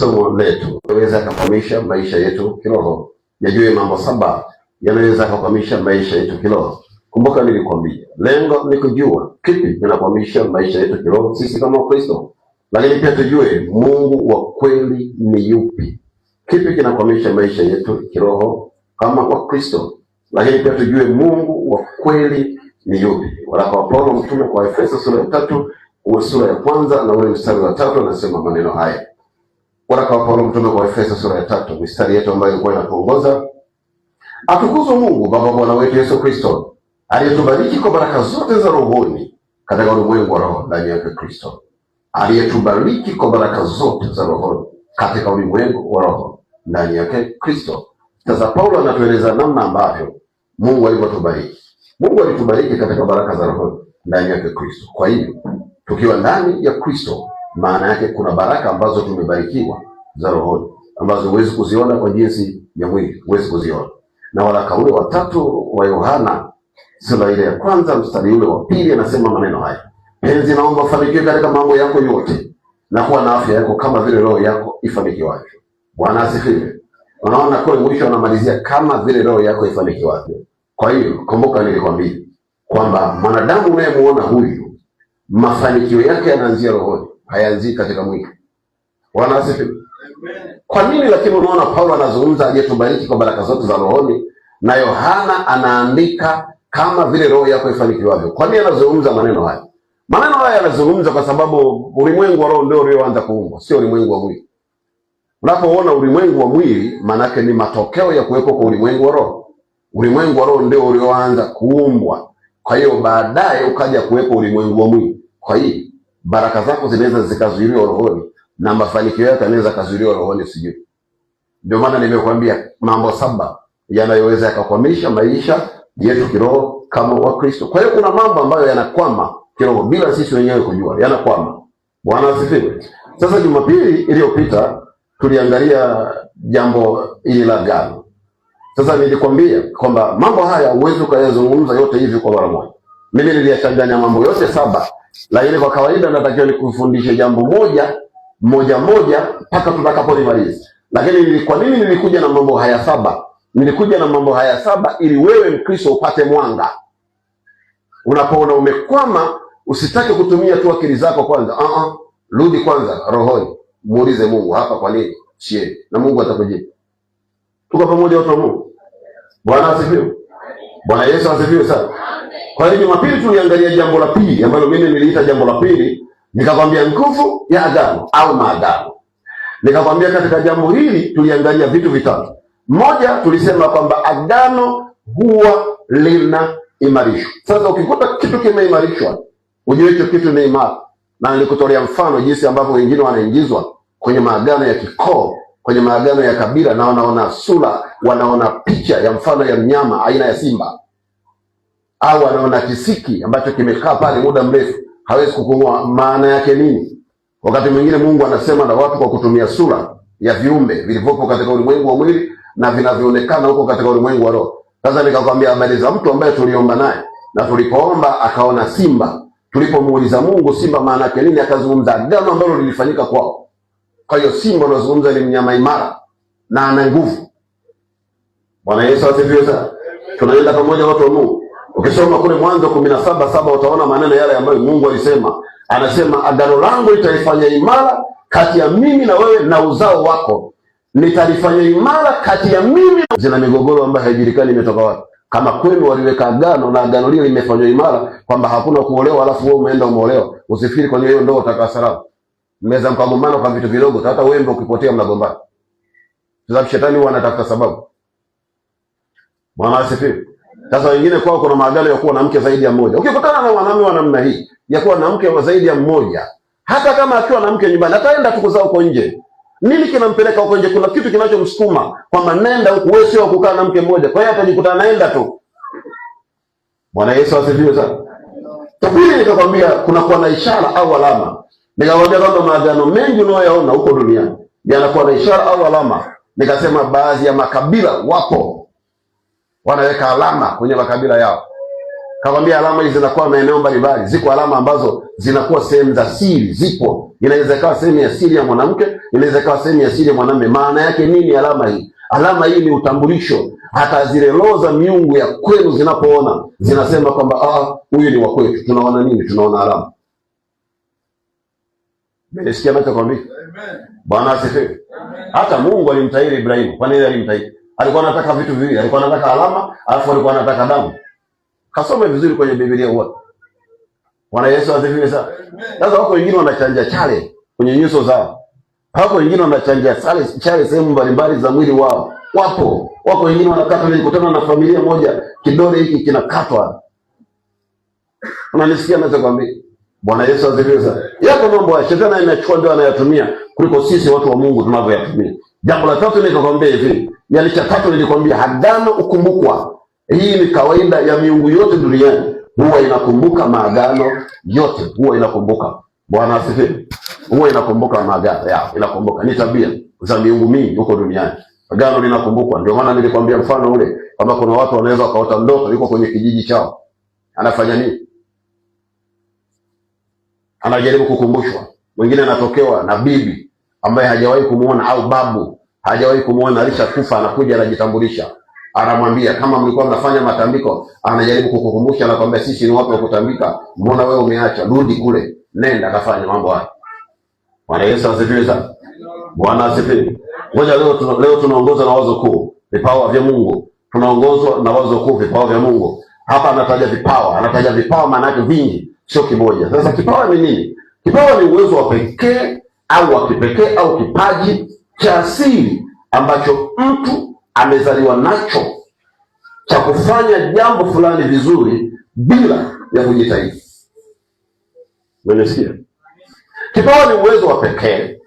somo letu yanaweza kukwamisha maisha yetu kiroho. Yajue mambo 7 yanaweza kukwamisha maisha yetu kiroho. Kumbuka nilikwambia, lengo ni kujua kipi kinakwamisha maisha yetu kiroho sisi kama Wakristo. Lakini pia tujue Mungu wa kweli ni yupi. Kipi kinakwamisha maisha yetu kiroho kama Wakristo. Lakini pia tujue Mungu wa kweli ni yupi. Waraka wa Paulo mtume kwa Efeso sura ya 3, sura ya 1 na ule mstari wa 3 anasema maneno haya. Waraka wa Paulo mtume kwa Efeso sura ya 3, mstari yetu ambayo ilikuwa inatuongoza: atukuzwe Mungu Baba Bwana wetu Yesu Kristo, aliyetubariki kwa baraka zote za rohoni katika ulimwengu wa roho ndani yake Kristo. Aliyetubariki kwa baraka zote za rohoni katika ulimwengu wa roho ndani yake Kristo. Sasa Paulo anatueleza namna ambavyo Mungu alivyotubariki. Mungu alitubariki katika baraka za rohoni ndani yake Kristo. Kwa hiyo tukiwa ndani ya Kristo, maana yake kuna baraka ambazo tumebarikiwa za rohoni, ambazo huwezi kuziona kwa jinsi ya mwili, huwezi kuziona. Na waraka ule wa 3 wa Yohana sura ile ya 1 mstari ule wa 2 anasema maneno haya: penzi, naomba ufanikiwe katika mambo yako yote na kuwa na afya yako kama vile roho yako ifanikiwavyo. Bwana asifiwe. Unaona kule mwisho anamalizia kama vile roho yako ifanikiwavyo. Kwa hiyo kumbuka nilikwambia kwamba mwanadamu unayemuona huyu, mafanikio yake yanaanzia rohoni, hayaanzii katika mwili. Bwana asifiwe. Kwa nini lakini unaona Paulo anazungumza aliyetubariki kwa baraka zote za rohoni, na Yohana anaandika kama vile roho yako ifanikiwavyo? Kwa nini anazungumza maneno haya? Maneno haya yanazungumza kwa sababu ulimwengu wa roho ndio ulioanza kuumbwa, sio ulimwengu wa mwili. Unapoona ulimwengu wa mwili, maana yake ni matokeo ya kuwepo kwa ulimwengu wa roho. Ulimwengu wa roho ndio ulioanza kuumbwa. Kwa hiyo baadaye ukaja kuwepo ulimwengu wa mwili. Kwa hiyo baraka zako zinaweza zikazuiliwa rohoni na mafanikio yako yanaweza kazuiliwa rohoni sijui. Ndio maana nimekuambia mambo 7 yanayoweza yakakwamisha maisha yetu kiroho kama Wakristo. Kwa hiyo kuna mambo ambayo yanakwama kiroho bila sisi wenyewe kujua, yanakwama. Bwana asifiwe. Sasa Jumapili iliyopita tuliangalia jambo hili la agano. Sasa nilikwambia kwamba mambo haya huwezi ukayazungumza yote hivi kwa mara moja. Mimi niliyachanganya mambo yote 7, lakini kwa kawaida natakiwa nikufundishe jambo moja mpaka tutakapolimaliza. Lakini kwa nini nilikuja na mambo haya 7? Nilikuja na mambo haya 7 ili wewe Mkristo upate mwanga. Unapoona umekwama, usitake kutumia tu akili zako kwanza. Rudi kwanza rohoni. Muulize Mungu, hapa kwa nini? Shie. Na Mungu atakujibu. Tuko pamoja watu wa Mungu. Bwana asifiwe. Bwana Yesu asifiwe sana. Kwa hiyo Jumapili tuliangalia jambo la pili ambalo mimi niliita jambo la pili, nikakwambia nguvu ya agano au maagano. Nikakwambia katika jambo hili tuliangalia vitu vitatu. Moja, tulisema kwamba agano huwa linaimarishwa. Sasa ukikuta kitu kimeimarishwa, ujue hicho kitu ni imara. Na nilikutolea mfano jinsi ambavyo wengine wanaingizwa kwenye maagano ya kikoo, kwenye maagano ya kabila, na wanaona sura, wanaona picha ya mfano ya mnyama aina ya simba, au wanaona kisiki ambacho kimekaa pale muda mrefu hawezi kupumua. Maana yake nini? Wakati mwingine Mungu anasema na watu kwa kutumia sura ya viumbe vilivyopo katika ulimwengu wa mwili na vinavyoonekana huko katika ulimwengu wa roho. Sasa nikakwambia habari za mtu ambaye tuliomba naye, na tulipoomba akaona simba. Tulipomuuliza Mungu simba maana yake nini, akazungumza agano ambalo lilifanyika kwao. Kwa hiyo simba anazungumza ni mnyama imara na ana nguvu. Bwana Yesu asifiwe sana. Tunaenda pamoja watu wa Mungu. Ukisoma kule Mwanzo 17:7 utaona maneno yale ambayo Mungu alisema. Anasema agano langu litalifanya imara kati ya mimi na wewe na uzao wako. Nitalifanya imara kati ya mimi. Zina migogoro ambayo haijulikani imetoka wapi. Kama kwenu waliweka agano na agano lile limefanywa imara kwamba hakuna kuolewa alafu wewe umeenda umeolewa, usifikiri kwa hiyo ndio utakaa salama. Mmeza mkagombana kwa vitu vidogo, hata wewe ndio ukipotea mnagombana. Sababu shetani huwa anatafuta sababu. Bwana asifiwe. Sasa wengine kwao kuna maagano ya kuwa na mke zaidi ya mmoja. Ukikutana na mwanamume wa namna hii ya kuwa na mke wa zaidi ya mmoja, hata kama akiwa na mke nyumbani ataenda tu kuzaa huko nje. Nini kinampeleka huko nje? Kuna kitu kinachomsukuma kwamba nenda huko, wewe sio kukaa na mke mmoja. Kwa hiyo atajikuta naenda tu. Bwana Yesu asifiwe sana. Tabiri nikakwambia kuna kuwa na ishara au alama. Nikakwambia kwamba maagano mengi unayoyaona huko duniani yanakuwa na ishara au alama. Nikasema baadhi ya makabila wapo wanaweka alama kwenye makabila yao. Kakwambia alama hizi zinakuwa maeneo mbalimbali. Ziko alama ambazo zinakuwa sehemu za siri, zipo. Inaweza ikawa sehemu ya siri ya mwanamke, inaweza ikawa sehemu ya siri ya mwanamume. Maana yake nini alama hii? Alama hii ni utambulisho. Hata zile roho za miungu ya kwenu zinapoona, zinasema kwamba huyu ni wa kwetu. Tunaona nini? Tunaona alama. Mmesikia nachokwambia? Bwana asifiwe. Hata Mungu alimtahiri Ibrahimu. Kwa nini alimtahiri? Alikuwa anataka vitu viwili. Alikuwa anataka alama, alafu alikuwa anataka damu. Kasome vizuri kwenye Biblia huwa. Bwana Yesu asifiwe sana. Sasa wako wengine wanachanja chale kwenye nyuso zao. Wako wengine wanachanja chale sehemu mbalimbali za mwili wao. Wako wengine wanakata, nilikutana na familia moja, kidole hiki kinakatwa. Unanisikia ninachokwambia? Bwana Yesu asifiwe sana. Yako mambo ya shetani anachukua ndio anayatumia kuliko sisi watu wa Mungu tunavyoyatumia. Jambo la tatu nikakwambia hivi, yani cha tatu nilikwambia agano ukumbukwa. Hii ni kawaida ya miungu yote duniani, huwa inakumbuka maagano yote, huwa inakumbuka. Bwana asifiwe. Huwa inakumbuka maagano yao, inakumbuka. Ni tabia za miungu mingi huko duniani. Agano linakumbukwa. Ndio maana nilikwambia mfano ule kwamba kuna watu wanaweza wakaota ndoto yuko kwenye kijiji chao. Anafanya nini? Anajaribu kukumbushwa. Mwingine anatokewa na bibi ambaye hajawahi kumuona au babu hajawahi kumuona, alishakufa, anakuja anajitambulisha. Anamwambia kama mlikuwa mnafanya matambiko, anajaribu kukukumbusha, anakwambia sisi ni watu wa kutambika, mbona wewe umeacha? Rudi kule, nenda kafanya mambo haya. Bwana Yesu asifiwe sana. Bwana asifiwe. Ngoja leo tunaongozwa na wazo kuu, vipawa vya Mungu. Tunaongozwa na wazo kuu, vipawa vya Mungu. Hapa anataja vipawa maana yake vingi, sio kimoja. Sasa kipawa ni nini? Kipawa ni uwezo wa pekee au wa kipekee au kipaji cha asili ambacho mtu amezaliwa nacho cha kufanya jambo fulani vizuri bila ya kujitahidi. Unasikia? Kipawa ni uwezo wa pekee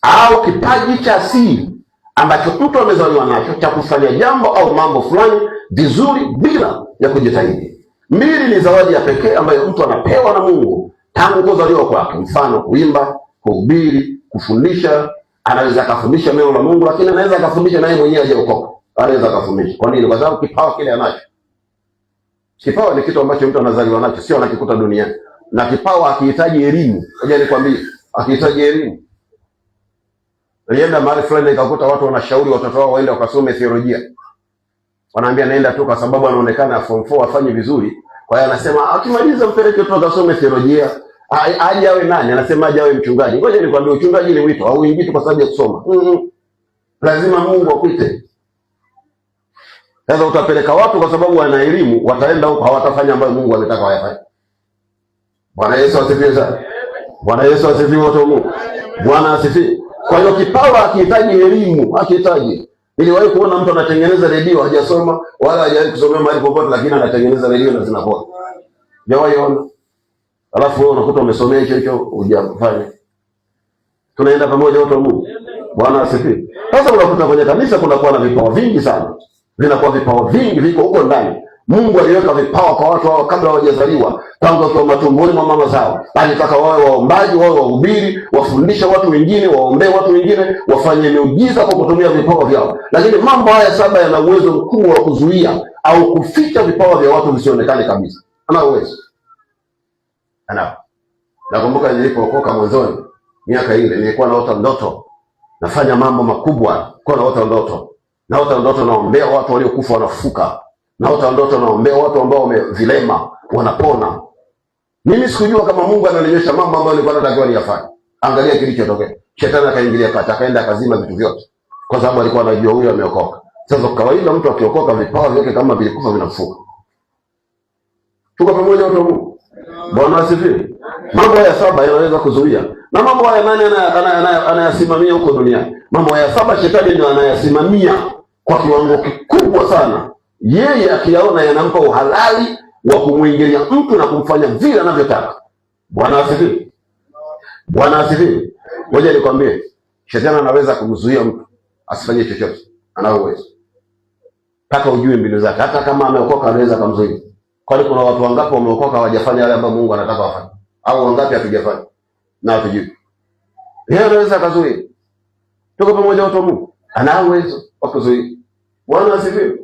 au kipaji cha asili ambacho mtu amezaliwa nacho cha kufanya jambo au mambo fulani vizuri bila ya kujitahidi. Mbili, ni zawadi ya pekee ambayo mtu anapewa na Mungu tangu kuzaliwa kwake. Mfano, kuimba, kuhubiri, kufundisha. Anaweza akafundisha neno la Mungu, lakini anaweza akafundisha naye mwenyewe hajaokoka. Anaweza akafundisha. Kwa nini? Kwa sababu kipawa kile anacho. Kipawa ni kitu ambacho mtu anazaliwa nacho, sio anakikuta duniani. Na kipawa hakihitaji elimu. Ngoja nikwambie, hakihitaji elimu. Nilienda mahali fulani nikakuta watu wanashauri watoto wao waende wakasome theolojia. Wanaambia naenda tu kwa sababu anaonekana form 4 afanye vizuri. Kwa hiyo anasema akimaliza mpeleke tu akasome theolojia. Aje awe nani? Anasema aje awe mchungaji. Ngoja nikwambie, uchungaji ni wito, au uingii tu kwa sababu ya kusoma. Lazima Mungu akuite. Sasa utapeleka watu kwa sababu wana elimu, wataenda huko hawatafanya ambayo Mungu ametaka wayafanye. Bwana Yesu asifiwe sana. Bwana Yesu asifiwe watu wa Mungu. Bwana asifiwe. Kwa hiyo kipawa hakihitaji elimu, hakihitaji. Niliwahi kuona mtu anatengeneza redio, hajasoma wala hajawahi kusomea mahali popote, lakini anatengeneza redio na zinapoa. Jawahi ona. Alafu wewe unakuta umesomea hicho hujafanya. Tunaenda pamoja watu wa Mungu. Bwana asifiwe. Sasa unakuta kwenye kanisa kunakuwa na vipawa vingi sana. Vinakuwa vipawa vingi viko huko ndani. Mungu aliweka vipawa kwa watu hao kabla hawajazaliwa, tangu wakiwa matumboni mwa mama zao. Alitaka wawe waombaji, wawe wahubiri, wafundishe watu wengine, waombee watu wengine, wafanye miujiza kwa kutumia vipawa vyao. Lakini mambo haya saba yana uwezo mkubwa wa kuzuia au kuficha vipawa vya watu visionekane kabisa. Ana uwezo. Nakumbuka nilipookoka mwanzoni, miaka ile nilikuwa naota ndoto, nafanya mambo makubwa, kwa naota ndoto. Naota ndoto naombea watu waliokufa wanafuka. Naota ndoto naombea watu ambao wamevilema wanapona. Mimi sikujua kama Mungu ananionyesha mambo ambayo nilikuwa natakiwa niyafanye. Angalia kilichotokea. Shetani akaingilia kati, akaenda akazima vitu vyote. Kwa sababu alikuwa anajua huyu ameokoka. Sasa kawaida mtu akiokoka vipawa vyake kama vilikufa vinafuka. Tuko pamoja watu wa Mungu. Bwana asifiwe. Mambo haya saba yanaweza kuzuia. Na mambo haya nani anayasimamia huko duniani? Mambo haya saba shetani ndiye anayasimamia kwa kiwango kikubwa sana. Yeye akiyaona yanampa uhalali wa kumwingilia mtu na kumfanya vile anavyotaka. Bwana asifiwe. Bwana asifiwe. Ngoja nikwambie, shetani anaweza kumzuia mtu asifanye chochote. Ana uwezo. Paka ujue mbinu zake. Hata kama ameokoka anaweza kumzuia. Kwani kuna watu wangapi wameokoka hawajafanya yale ambayo Mungu anataka wafanye? Au wangapi hatujafanya? Na hatujui. Yeye anaweza kuzuia. Tuko pamoja watu wa Mungu. Ana uwezo wa kuzuia. Bwana asifiwe.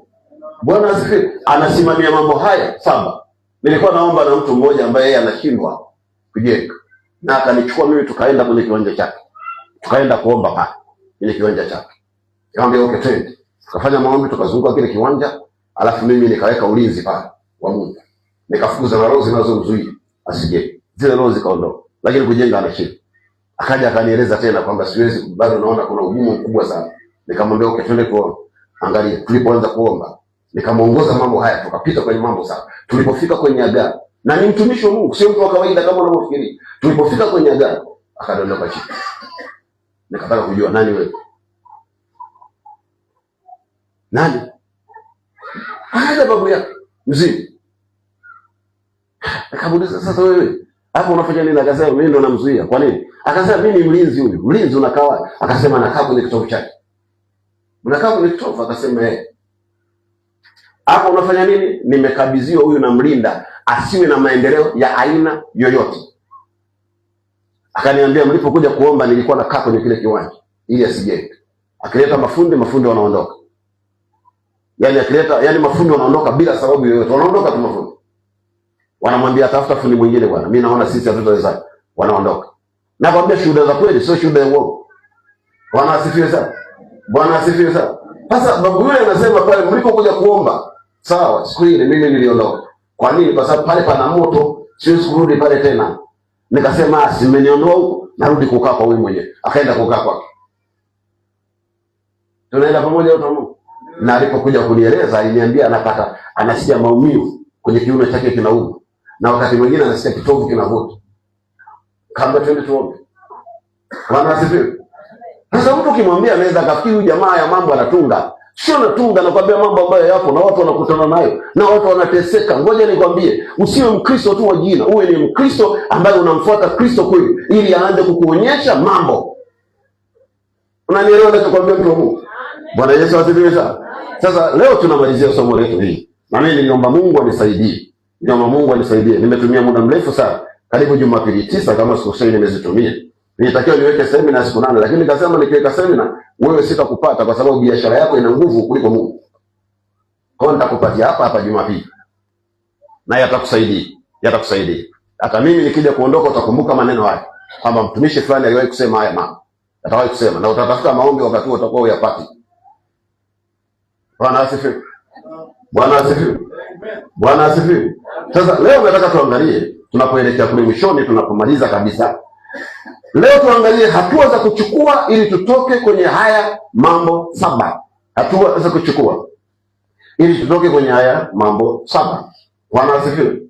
Bwana asifiwe. Anasimamia mambo haya saba. Nilikuwa naomba na mtu mmoja ambaye yeye anashindwa kujenga, na akanichukua mimi, tukaenda kwenye kiwanja chake, tukaenda kuomba pale kwenye kiwanja chake. Nikamwambia okay, twende. Tukafanya maombi, tukazunguka kile kiwanja, alafu mimi nikaweka ulinzi pale wa Mungu, nikafukuza na roho zinazomzuia asije. Zile roho zikaondoka, lakini kujenga anashinda. Akaja akanieleza tena kwamba siwezi, bado naona kuna ugumu mkubwa sana. Nikamwambia okay, twende kuomba. Angalia, tulipoanza kuomba nikamuongoza mambo haya, tukapita kwenye mambo sana. Tulipofika kwenye agano, na ni mtumishi wa Mungu, sio mtu wa kawaida kama unavyofikiri. Tulipofika kwenye agano, akadondoka chini. Nikataka kujua nani wewe? Nani? Akaja babu yake mzee. Nikamuuliza, sasa wewe hapo unafanya nini? Akasema mimi ndo namzuia. Kwa nini? Akasema mimi ni mlinzi huyu. Mlinzi unakaa? Akasema nakaa kwenye kitovu chake. Unakaa kwenye kitovu? Akasema hapo unafanya nini? Nimekabidhiwa huyu na mlinda asiwe na maendeleo ya aina yoyote. Akaniambia mlipokuja kuomba nilikuwa nakaa kwenye kile kiwanja ili asijenge. Akileta mafundi wanaondoka. Yaani akileta, yaani mafundi wanaondoka bila sababu yoyote. Wanaondoka tu mafundi. Wanamwambia tafuta fundi mwingine bwana. Mimi naona sisi hatutaweza. Wanaondoka. Na kwambia shuhuda za kweli, sio shuhuda ya uongo. Bwana asifiwe sana. Bwana asifiwe sana. Sasa babu yule anasema pale mlipokuja kuomba, sawa, siku ile mimi niliondoka. Kwa nini? Kwa sababu pale pana moto, siwezi kurudi pale tena. Nikasema si mmeniondoa huko, narudi kukaa kwa wewe mwenyewe. Akaenda kukaa kwake. Tunaenda pamoja wote Mungu. Na alipokuja kunieleza aliniambia anasikia maumivu kwenye kiuno chake kinauma. Na wakati mwingine anasikia kitovu kinavuta. Kabla twende tuombe. Bwana asifiwe. Sasa mtu ukimwambia anaweza akafikiri huyu jamaa ya mambo anatunga. Sio natunga, nakwambia mambo ambayo yapo na watu wanakutana nayo na watu wanateseka. Ngoja nikwambie, usiwe Mkristo tu wa jina, uwe ni Mkristo ambaye unamfuata Kristo kweli ili aanze kukuonyesha mambo. Unanielewa ninachokwambia mtu wa Mungu? Bwana Yesu asifiwe sana. Sasa leo tunamalizia somo letu hili. Na mimi niliomba Mungu anisaidie. Nimetumia muda mrefu sana. Karibu Jumapili 9 kama sikosei nimezitumia. Nilitakiwa niweke semina siku 8, lakini nikasema nikiweka semina wewe sitakupata kwa sababu biashara yako ina nguvu kuliko Mungu. Kwa hiyo nitakupatia hapa Jumapili. Na yatakusaidia. Hata mimi nikija kuondoka utakumbuka maneno haya. Kwamba mtumishi fulani aliwahi kusema haya mambo. Atawahi kusema na utatafuta maombi wakati huo utakuwa uyapati. Bwana asifiwe. Bwana asifiwe. Bwana asifiwe. Sasa leo nataka tuangalie tunapoelekea kule mwishoni, tunapomaliza kabisa. Leo tuangalie hatua za kuchukua ili tutoke kwenye haya mambo 7. Hatua za kuchukua ili tutoke kwenye haya mambo 7. Bwana asifiwe.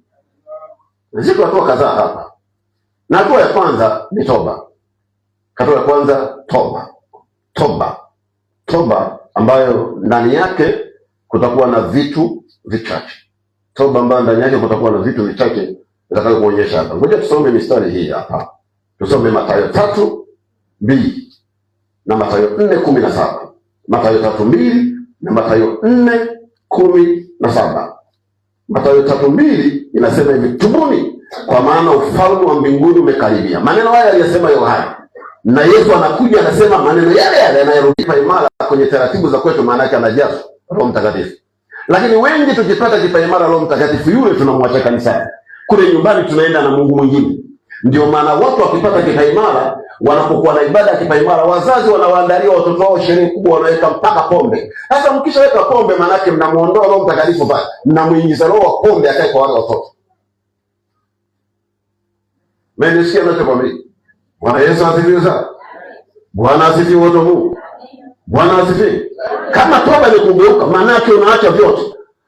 Ziko hatua kadhaa hapa. Na hatua ya kwanza ni toba. Hatua ya kwanza toba ambayo ndani yake kutakuwa na vitu vichache. Toba ambayo ndani yake kutakuwa na vitu vichache nataka kuonyesha hapa. Ngoja tusome mistari hii hapa. Tusome Mathayo 3:2 na Mathayo 4:17. Mathayo 3:2 na Mathayo 4:17. Mathayo 3:2 inasema hivi, tubuni kwa maana ufalme wa mbinguni umekaribia. Maneno haya aliyasema Yohana. Na Yesu anakuja anasema maneno yale yanayorudi imara kwenye taratibu za kwetu, maana yake anajaza Roho Mtakatifu. Lakini wengi tukipata kipaimara Roho Mtakatifu yule tunamwacha kanisani. Kule nyumbani tunaenda na Mungu mwingine. Ndio maana watu wakipata kipaimara, wanapokuwa na ibada ya kipaimara, wazazi wanawaandalia watoto wao sherehe kubwa, wanaweka mpaka pombe. Sasa mkishaweka pombe maana yake mnamuondoa Roho Mtakatifu pale. Mnamuingiza roho wa pombe akae kwa wale watoto. Mimi nisikia ninachokwambia. Bwana Yesu asifiwe sana. Bwana asifiwe wote Mungu. Bwana asifiwe. Kama toba ni kugeuka, maana yake unaacha vyote.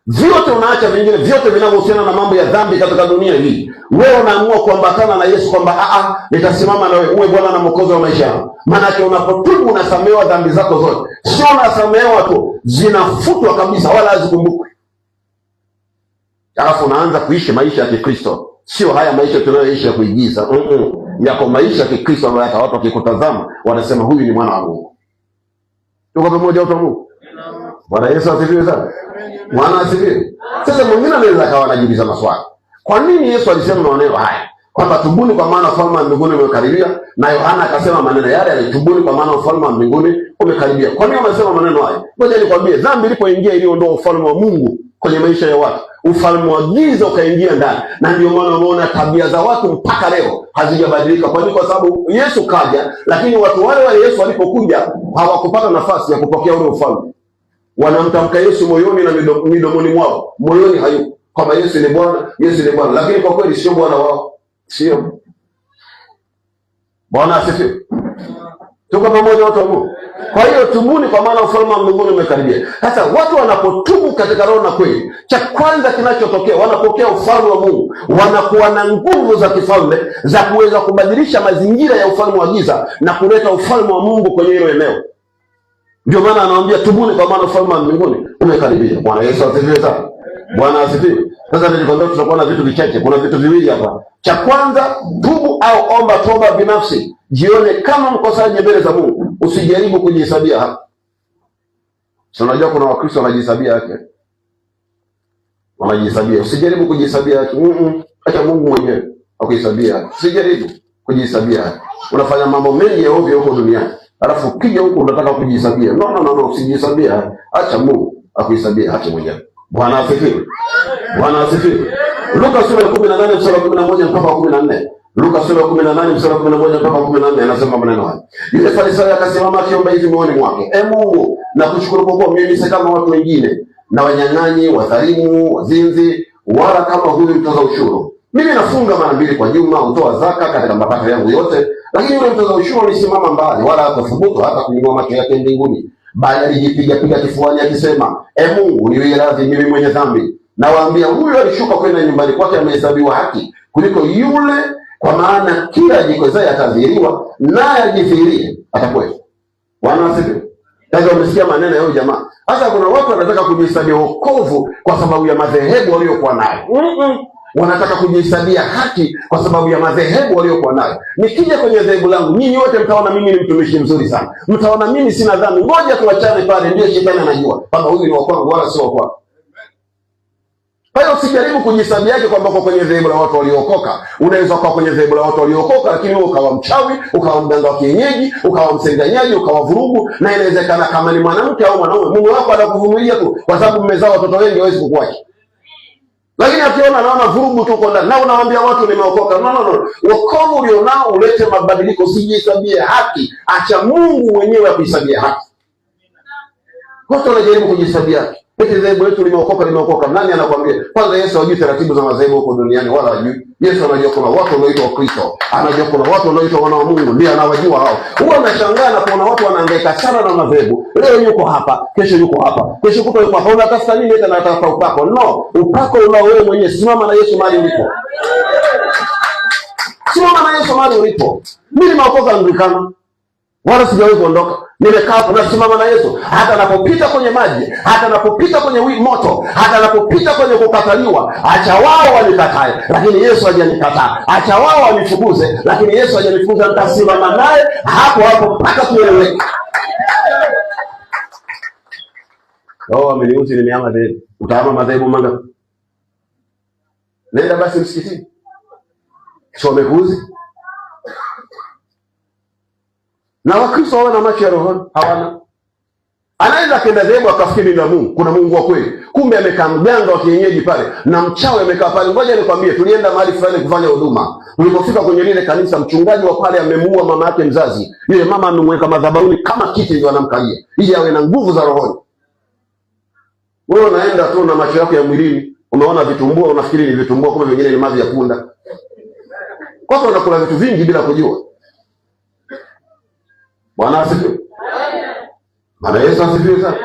Vyote unaacha, vingine vyote vinavyohusiana na mambo ya dhambi katika dunia hii. Wewe unaamua kuambatana na Yesu kwamba nitasimama na wewe uwe Bwana na Mwokozi wa maisha yangu. Maana yake unapotubu unasamehewa dhambi zako zote. Sio unasamehewa tu, zinafutwa kabisa wala hazikumbukwi. Alafu unaanza kuishi maisha ya Kikristo. Sio haya maisha tunayoishi ya kuigiza. Yako maisha ya Kikristo ambayo hata watu wakikutazama wanasema huyu ni mwana wa Mungu. Tuko pamoja watu wa Mungu. Bwana Yesu asifiwe sana. Bwana asifiwe. Sasa mwingine anaweza kawa anajiuliza maswali. Kwa nini Yesu alisema maneno haya? Kwamba tubuni kwa maana ufalme wa mbinguni umekaribia, na Yohana akasema maneno yale alitubuni kwa maana ufalme wa mbinguni umekaribia. Kwa nini anasema maneno haya? Ngoja nikwambie, dhambi ilipoingia iliondoa ufalme wa Mungu kwenye maisha ya watu. ufalme wa giza ukaingia ndani, na ndio maana umeona tabia za watu mpaka leo hazijabadilika. Kwa nini? Kwa sababu Yesu kaja, lakini watu wale wa Yesu walipokuja hawakupata nafasi ya kupokea ule ufalme. Wanamtamka Yesu moyoni na midomoni mwao, moyoni hayuko kwamba Yesu ni Bwana, Yesu ni Bwana, lakini kwa kweli sio Bwana wao, sio. Bwana asifiwe. Tuko pamoja watu wa Mungu. Kwa hiyo tubuni, kwa maana ufalme wa mbinguni umekaribia. Sasa watu wanapotubu katika roho na kweli, cha kwanza kinachotokea, wanapokea ufalme wa Mungu, wanakuwa na nguvu za kifalme za kuweza kubadilisha mazingira ya ufalme wa giza na kuleta ufalme wa Mungu kwenye hilo eneo. Ndio maana anawaambia tubuni, kwa maana ufalme wa mbinguni umekaribia. Bwana Yesu asifiwe sana. Bwana asifiwe. Sasa nilikwambia tutakuwa na vitu vichache. Kuna vitu viwili hapa. Cha kwanza, tubu au omba toba binafsi. Jione kama mkosaji mbele za Mungu. Usijaribu kujihesabia haki. Sasa unajua kuna Wakristo wanajihesabia haki. Wanajihesabia. Usijaribu kujihesabia haki. Acha Mungu mwenyewe akuhesabia haki. Usijaribu kujihesabia haki. Unafanya mambo mengi ya ovyo huko duniani. Alafu ukija huko unataka kujihesabia. No, usijihesabia haki. Acha Mungu akuhesabia haki mwenyewe. Bwana asifiwe. Bwana asifiwe. Luka sura ya 18 mstari wa 11 mpaka 14. Luka sura ya 18 mstari wa 11 mpaka 14 anasema maneno haya. Yule Farisayo akasimama akiomba hivi moyoni mwake, Mungu, nakushukuru kwa kuwa mimi si kama watu wengine, na wanyang'anyi, wadhalimu, wazinzi, wala kama huyu mtoza ushuru. Mimi nafunga mara 2 kwa juma, hutoa zaka katika mapato yangu yote. Lakini yule mtoza ushuru alisimama mbali, wala hakuthubutu hata kuinua macho yake mbinguni, bali alijipiga kifuani akisema, Mungu, niwie radhi mimi mwenye dhambi. Nawaambia, huyo alishuka kwenda nyumbani kwake amehesabiwa haki kuliko yule, kwa maana kila ajikwezaye atadhihiriwa, naye ajidhihirie atakwenda. Bwana asifiwe. Sasa umesikia maneno ya huyo jamaa. Sasa kuna watu wanataka kujihesabia wokovu kwa sababu ya madhehebu waliokuwa nayo. Wanataka kujihesabia haki kwa sababu ya madhehebu waliokuwa nayo. Nikija kwenye dhehebu langu, nyinyi wote mtaona mimi ni mtumishi mzuri sana. Mtaona mimi sina dhambi. Ngoja tuachane pale, ndio shetani anajua kwamba huyu ni wa kwangu wala sio wa kwangu. Kwa hiyo usijaribu kujihesabia yake kwamba uko kwenye dhehebu la watu waliokoka. Unaweza kuwa kwenye dhehebu la watu waliokoka, lakini wewe ukawa mchawi, ukawa mganga wa kienyeji, ukawa msenganyaji, ukawa vurugu, na inawezekana kama ni mwanamke au mwanaume, Mungu wako anakuvumilia tu kwa sababu mmezaa watoto wengi, hawezi kukuacha. Lakini akiona anaona vurugu tu kwa ndani, na unawaambia watu nimeokoka. No. Wokovu ulionao ulete mabadiliko, usijihesabie haki. Acha Mungu mwenyewe akuhesabie haki. Watu wanajaribu kujihesabia haki. Eti dhehebu letu limeokoka. Nani anakuambia? Kwanza Yesu hajui taratibu za madhehebu huko duniani, wala hajui. Yesu anajua kuna watu wanaoitwa Wakristo. Anajua kuna watu wanaoitwa wana wa Mungu, ndiye anawajua hao. Huwa anashangaa na kuona watu wanahangaika sana na madhehebu. Leo yuko hapa, kesho yuko hapa, kesho kuto yuko hapa. Unatafuta nini hata unatafuta upako? No, upako unao wewe mwenyewe. Simama na Yesu mahali ulipo. Simama na Yesu mahali ulipo. Mimi nimeokoka Anglikana, wala sijawahi kuondoka. Nimekaa hapo na simama na Yesu. Hata anapopita kwenye maji, hata anapopita kwenye moto, hata anapopita kwenye kukataliwa, acha wao wanikatae, lakini Yesu hajanikataa. Acha wao wanifukuze, lakini Yesu hajanifukuza. Nitasimama naye hapo mpaka tueleweke. Ameniuzi nimeama dhehebu. Utaama madhehebu mangapi? Nenda basi msikitini. Sio amekuuzi. Na Wakristo hawana macho ya rohoni, hawana. Anaweza kenda dhehebu akafikiri na Mungu, kuna Mungu wa kweli. Kumbe amekaa mganga wa kienyeji pale na mchawi amekaa pale. Ngoja nikwambie, tulienda mahali fulani kufanya huduma. Tulipofika kwenye lile kanisa, mchungaji wa pale amemuua mama yake mzazi. Yule mama amemweka madhabahuni kama kiti ndio anamkalia, ili awe na nguvu za rohoni. Wewe unaenda tu na macho yako ya mwilini, umeona vitumbua, unafikiri ni vitumbua, kumbe vingine ni mavi ya punda. Kwa sababu unakula vitu vingi bila kujua. Bwana asifiwe. Bwana Yesu asifiwe sana.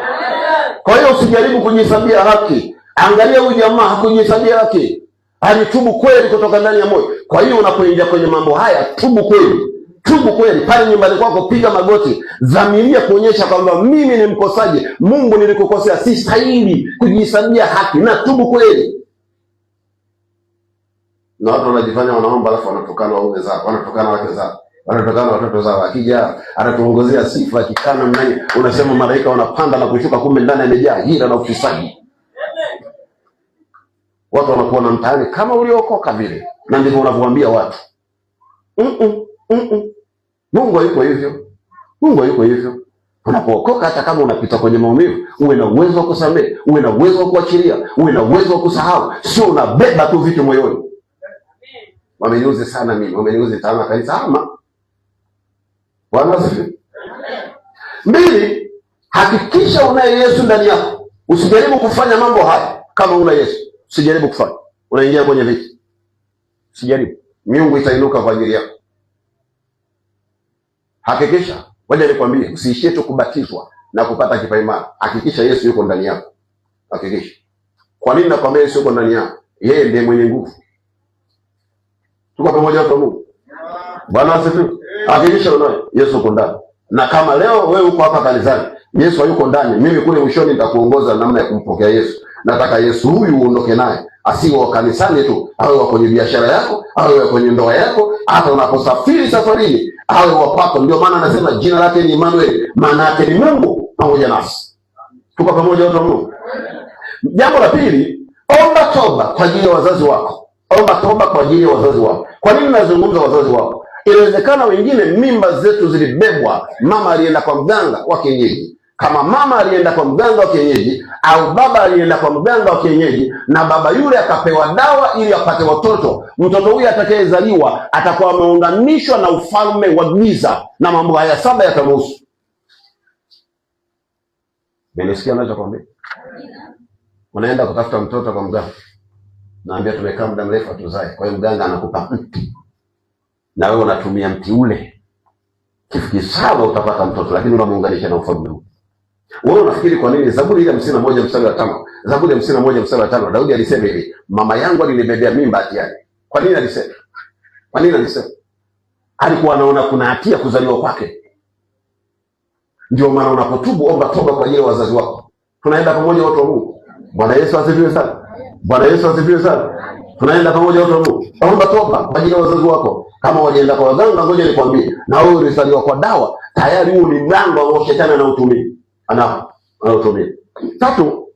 Kwa hiyo usijaribu kujihesabia haki. Angalia huyu jamaa hakujihesabia haki. Alitubu kweli kutoka ndani ya moyo. Kwa hiyo unapoingia kwenye mambo haya, tubu kweli. Tubu kweli. Pale nyumbani kwako piga magoti. Dhamiria kuonyesha kwamba mimi ni mkosaji. Mungu nilikukosea, si stahili kujihesabia haki, na tubu kweli. Na watu wanajifanya wanaomba alafu wanatukana waume zao, wanatukana wake zao, wanatokana watoto zao. Akija anatuongozea sifa akikana mnani, unasema malaika wanapanda na kushuka, kumbe ndani amejaa hila na ufisadi. Watu wanakuwa na mtaani kama uliokoka vile, na ndivyo unavyowaambia watu. Mungu hayuko hivyo. Mungu hayuko hivyo. Unapookoka, hata kama unapita kwenye maumivu, uwe na uwezo wa kusamehe, uwe na uwezo wa kuachilia, uwe na uwezo wa kusahau, sio unabeba tu vitu moyoni. Wameniuzi sana mimi, wameniuzi sana kanisa ama. Bwana asifiwe. 2, hakikisha unaye Yesu ndani yako. Usijaribu kufanya mambo haya kama una Yesu. Usijaribu kufanya. Unaingia kwenye vita. Usijaribu. Miungu itainuka kwa ajili yako. Hakikisha, ngoja nikwambie, usiishie tu kubatizwa na kupata kipaimara. Hakikisha Yesu yuko ndani yako. Hakikisha. Kwa nini nakwambia Yesu yuko ndani yako? Yeye ndiye mwenye nguvu. Tuko pamoja kwa Mungu. Bwana asifiwe. Hakikisha unaye Yesu yuko ndani. Na kama leo wewe uko hapa kanisani, Yesu hayuko ndani, mimi kule mwishoni nitakuongoza namna ya kumpokea Yesu. Nataka Yesu huyu uondoke naye. Asiwe wa kanisani tu, awe wa kwenye biashara yako, awe wa kwenye ndoa yako, hata unaposafiri safarini, awe wa kwako. Ndio maana anasema jina lake ni Emmanuel, maana yake ni Mungu pamoja nasi. Tuko pamoja watu wa Mungu. Jambo la pili, omba toba kwa ajili ya wazazi wako. Omba toba kwa ajili ya wazazi wako. Kwa nini nazungumza wazazi wako? Inawezekana wengine mimba zetu zilibebwa, mama alienda kwa mganga wa kienyeji. Kama mama alienda kwa mganga wa kienyeji au baba alienda kwa mganga wa kienyeji na baba yule akapewa dawa ili apate watoto, mtoto huyu atakayezaliwa atakuwa ameunganishwa na ufalme wa giza na mambo haya 7 yatamhusu. Benisikia ninachokwambia? Unaenda kutafuta mtoto kwa mganga. Naambia tumekaa muda mrefu tuzae. Kwa hiyo mganga anakupa mti. Na wewe unatumia mti ule. Kifiki sawa utapata mtoto, lakini unamuunganisha na ufalme huu. Wewe unafikiri kwa nini Zaburi ile 51 mstari wa 5? Zaburi 51 mstari wa 5, Daudi alisema hivi, mama yangu alinibebea mimba hatiani. Kwa nini alisema? Kwa nini alisema? Alikuwa anaona kuna hatia kuzaliwa kwake. Ndio maana unapotubu, omba toba kwa ajili ya wazazi wako. Tunaenda pamoja watu wa Mungu. Bwana Yesu asifiwe sana. Bwana Yesu asifiwe sana. Tunaenda pamoja watu wa Mungu. Omba toba kwa ajili ya wazazi wako. Kama walienda kwa waganga, ngoja nikwambie, na wewe ulizaliwa kwa dawa, tayari huo ni mlango wa shetani anaotumia. Anaotumia. Tatu,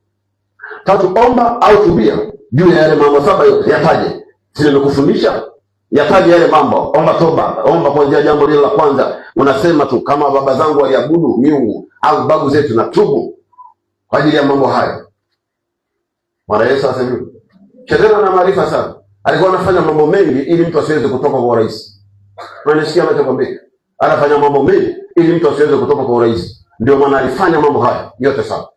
omba au tubia juu ya yale mambo 7 yote. Yataje. Sisi nimekufundisha. Yataje yale mambo. Omba toba. Omba kuanzia jambo lile la kwanza. Unasema tu kama baba zangu waliabudu miungu au babu zetu, na tubu kwa ajili ya mambo hayo. Bwana Yesu asifiwe. Shetani ana maarifa sana. Alikuwa anafanya mambo mengi ili mtu asiweze kutoka kwa urahisi. Unanisikia ninachokwambia? Anafanya mambo mengi ili mtu asiweze kutoka kwa urahisi. Ndio maana alifanya mambo haya yote 7.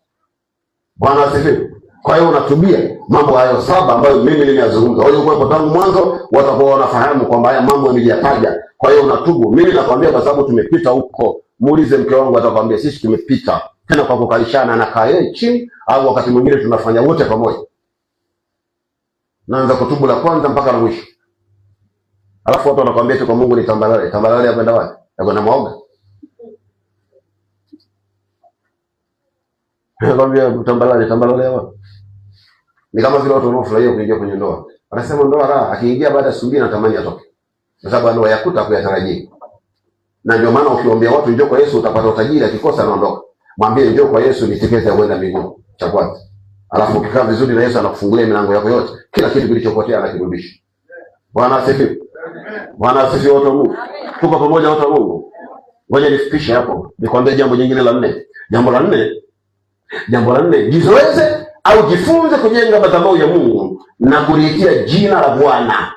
Bwana asifiwe. Kwa hiyo unatubia mambo hayo 7 ambayo mimi nimeyazungumza. Wale kwa tangu mwanzo watakuwa wanafahamu kwamba haya mambo niliyataja. Kwa hiyo unatubu. Mimi nakwambia kwa sababu tumepita huko. Muulize mke wangu, atakwambia sisi tumepita. Tena kwa kukalishana na kae chini, au wakati mwingine tunafanya wote pamoja. Naanza kutubu la kwanza mpaka la mwisho. Alafu watu wanakuambia kwa Mungu ni tambalale. Tambalale ya kwenda wapi? Ya kwenda maoga. Nakwambia tambalale ya wapi? Ni kama vile watu wanaofurahia kuingia kwenye ndoa. Wanasema ndoa raha, akiingia baada ya subiri anatamani atoke. Kwa sababu ndoa yakuta kuyatarajia. Na ndio maana ukiombea watu njoo kwa Yesu utapata utajiri, akikosa anaondoka. Mwambie njoo kwa Yesu ni tiketi ya kwenda mbinguni. Cha kwanza. Alafu ukikaa vizuri na Yesu anakufungulia milango yako yote. Kila kitu kilichopotea anakirudisha. Bwana asifiwe. Bwana asifiwe watu wa Mungu. Tuko pamoja watu wa Mungu. Ngoja nifikishe hapo. Nikwambie jambo jingine la 4. Jambo la 4, jizoeze au jifunze kujenga madhabahu ya Mungu na kuliitia jina la Bwana.